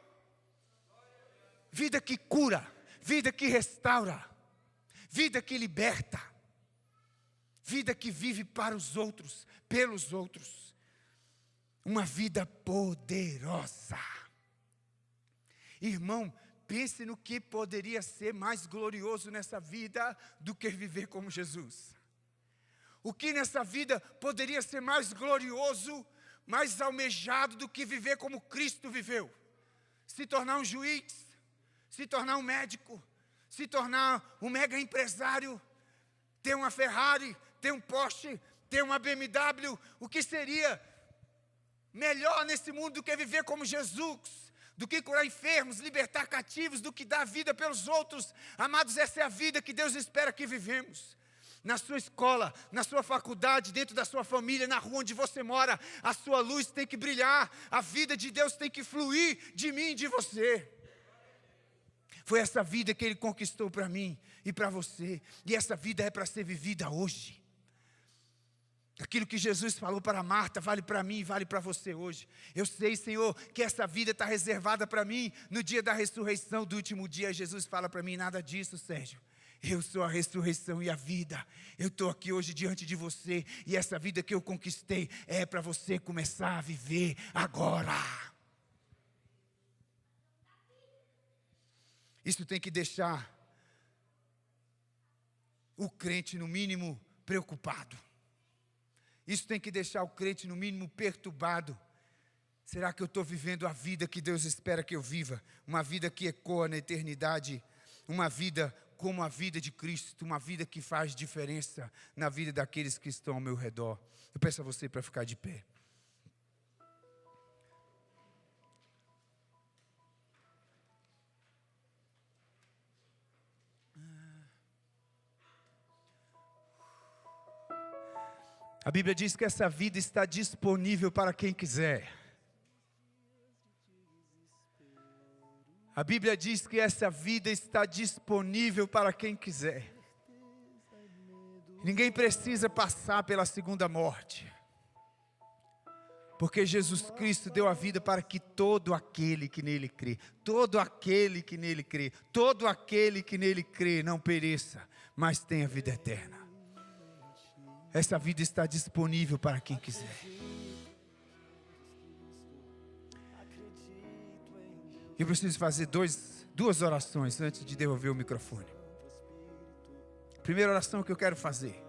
Vida que cura, vida que restaura, vida que liberta, vida que vive para os outros, pelos outros. Uma vida poderosa. Irmão, pense no que poderia ser mais glorioso nessa vida do que viver como Jesus. O que nessa vida poderia ser mais glorioso, mais almejado do que viver como Cristo viveu? Se tornar um juiz, se tornar um médico, se tornar um mega empresário, ter uma Ferrari, ter um Porsche, ter uma BMW. O que seria melhor nesse mundo do que viver como Jesus? Do que curar enfermos, libertar cativos, do que dar vida pelos outros? Amados, essa é a vida que Deus espera que vivemos. Na sua escola, na sua faculdade, dentro da sua família, na rua onde você mora, a sua luz tem que brilhar, a vida de Deus tem que fluir de mim e de você. Foi essa vida que Ele conquistou para mim e para você. E essa vida é para ser vivida hoje. Aquilo que Jesus falou para Marta, vale para mim e vale para você hoje. Eu sei, Senhor, que essa vida está reservada para mim no dia da ressurreição do último dia. Jesus fala para mim, nada disso, Sérgio. Eu sou a ressurreição e a vida. Eu estou aqui hoje diante de você. E essa vida que eu conquistei é para você começar a viver agora. Isso tem que deixar o crente, no mínimo, preocupado. Isso tem que deixar o crente, no mínimo, perturbado. Será que eu estou vivendo a vida que Deus espera que eu viva? Uma vida que ecoa na eternidade. Uma vida como a vida de Cristo. Uma vida que faz diferença na vida daqueles que estão ao meu redor. Eu peço a você para ficar de pé. A Bíblia diz que essa vida está disponível para quem quiser. A Bíblia diz que essa vida está disponível para quem quiser. Ninguém precisa passar pela segunda morte. Porque Jesus Cristo deu a vida para que todo aquele que nele crê, todo aquele que nele crê, todo aquele que nele crê não pereça, mas tenha vida eterna. Essa vida está disponível para quem quiser. Eu preciso fazer duas orações antes de devolver o microfone. Primeira oração que eu quero fazer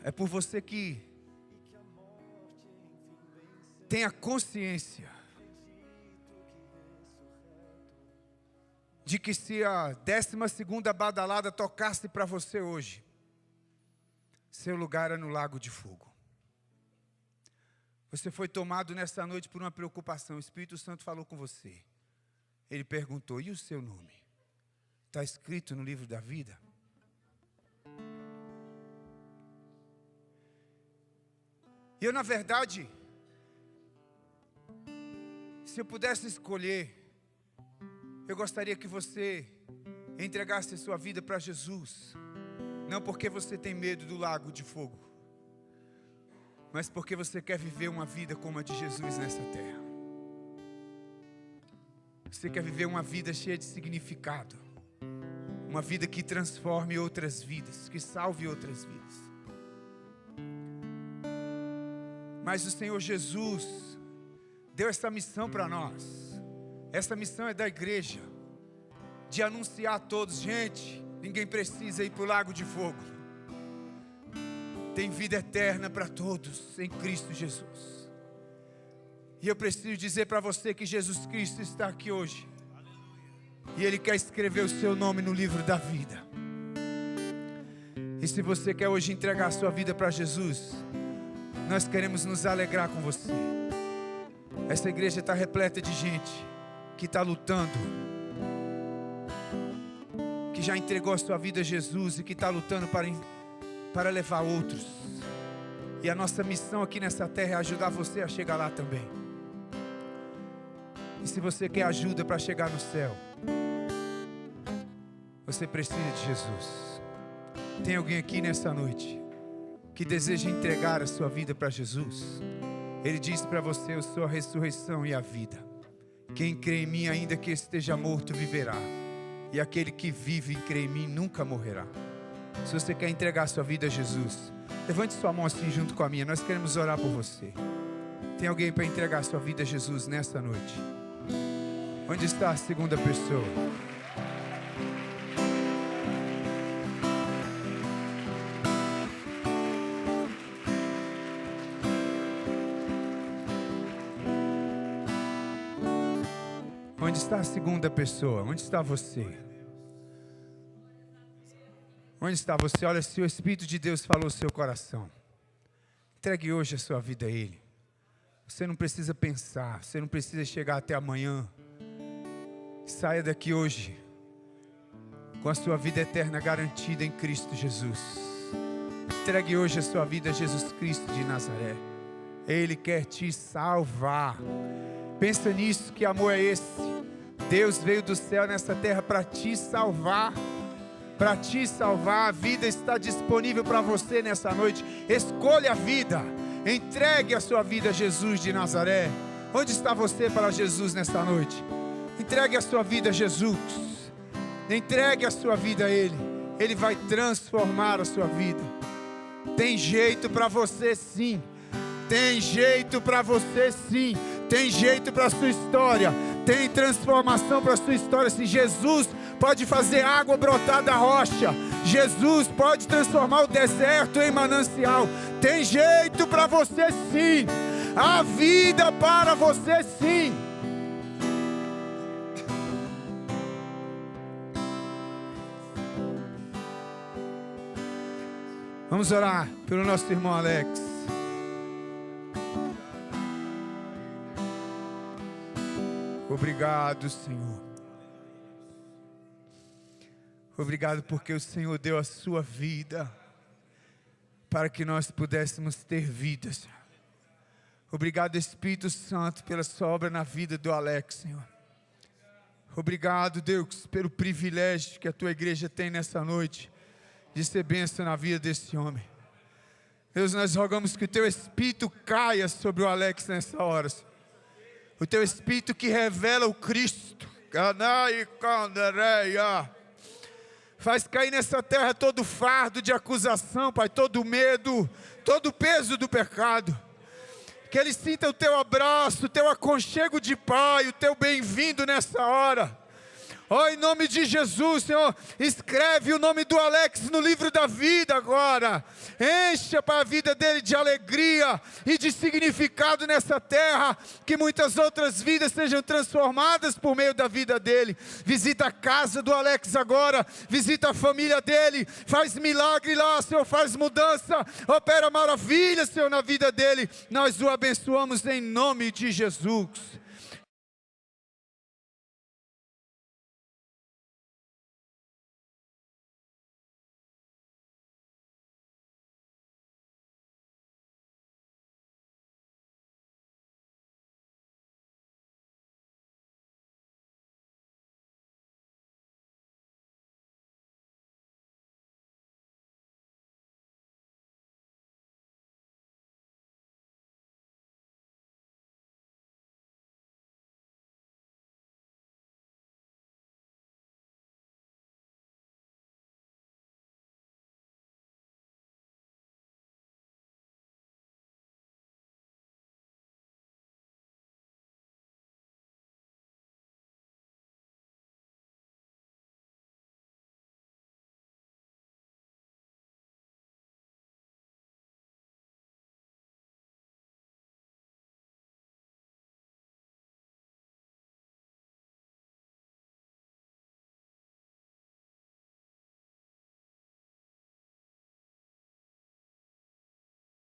é por você que tem a consciência de que se a 12ª badalada tocasse para você hoje, seu lugar é no lago de fogo. Você foi tomado nessa noite por uma preocupação. O Espírito Santo falou com você. Ele perguntou: e o seu nome? Está escrito no livro da vida? E eu, na verdade, se eu pudesse escolher, eu gostaria que você entregasse a sua vida para Jesus. Não porque você tem medo do lago de fogo, mas porque você quer viver uma vida como a de Jesus nessa terra. Você quer viver uma vida cheia de significado. Uma vida que transforme outras vidas, que salve outras vidas. Mas o Senhor Jesus deu essa missão para nós. Essa missão é da igreja, de anunciar a todos: gente, ninguém precisa ir para o lago de fogo. Tem vida eterna para todos em Cristo Jesus. E eu preciso dizer para você que Jesus Cristo está aqui hoje. E Ele quer escrever o seu nome no livro da vida. E se você quer hoje entregar a sua vida para Jesus, nós queremos nos alegrar com você. Essa igreja está repleta de gente que está lutando, que já entregou a sua vida a Jesus e que está lutando para levar outros. E a nossa missão aqui nessa terra é ajudar você a chegar lá também. E se você quer ajuda para chegar no céu, você precisa de Jesus. Tem alguém aqui nessa noite que deseja entregar a sua vida para Jesus? Ele diz para você: eu sou a ressurreição e a vida. Quem crê em mim, ainda que esteja morto, viverá. E aquele que vive e crê em mim nunca morrerá. Se você quer entregar a sua vida a Jesus, levante sua mão assim junto com a minha. Nós queremos orar por você. Tem alguém para entregar a sua vida a Jesus nessa noite? Onde está a segunda pessoa? Onde está a segunda pessoa? Onde está você? Onde está você? Olha, se o Espírito de Deus falou no seu coração, entregue hoje a sua vida a Ele. Você não precisa pensar, você não precisa chegar até amanhã. Saia daqui hoje com a sua vida eterna garantida em Cristo Jesus. Entregue hoje a sua vida a Jesus Cristo de Nazaré. Ele quer te salvar. Pensa nisso, que amor é esse? Deus veio do céu nessa terra para te salvar. Para te salvar. A vida está disponível para você nessa noite. Escolha a vida. Entregue a sua vida a Jesus de Nazaré. Onde está você para Jesus nessa noite? Entregue a sua vida a Jesus. Entregue a sua vida a Ele. Ele vai transformar a sua vida. Tem jeito para você sim. Tem jeito para você sim. Tem jeito para a sua história. Tem transformação para a sua história. Se Jesus pode fazer água brotar da rocha, Jesus pode transformar o deserto em manancial. Tem jeito para você sim. Há vida para você sim. Vamos orar pelo nosso irmão Alex. Obrigado, Senhor. Obrigado porque o Senhor deu a sua vida para que nós pudéssemos ter vida, Senhor. Obrigado, Espírito Santo, pela sua obra na vida do Alex, Senhor. Obrigado, Deus, pelo privilégio que a tua igreja tem nessa noite de ser bênção na vida desse homem. Deus, nós rogamos que o teu Espírito caia sobre o Alex nessa hora, Senhor. O teu Espírito que revela o Cristo. Faz cair nessa terra todo fardo de acusação, Pai, todo medo, todo peso do pecado. Que ele sinta o teu abraço, o teu aconchego de Pai, o teu bem-vindo nessa hora. Ó, em nome de Jesus, Senhor, escreve o nome do Alex no livro da vida agora. Encha para a vida dele de alegria e de significado nessa terra. Que muitas outras vidas sejam transformadas por meio da vida dele. Visita a casa do Alex agora. Visita a família dele. Faz milagre lá, Senhor, faz mudança. Opera maravilha, Senhor, na vida dele. Nós o abençoamos em nome de Jesus.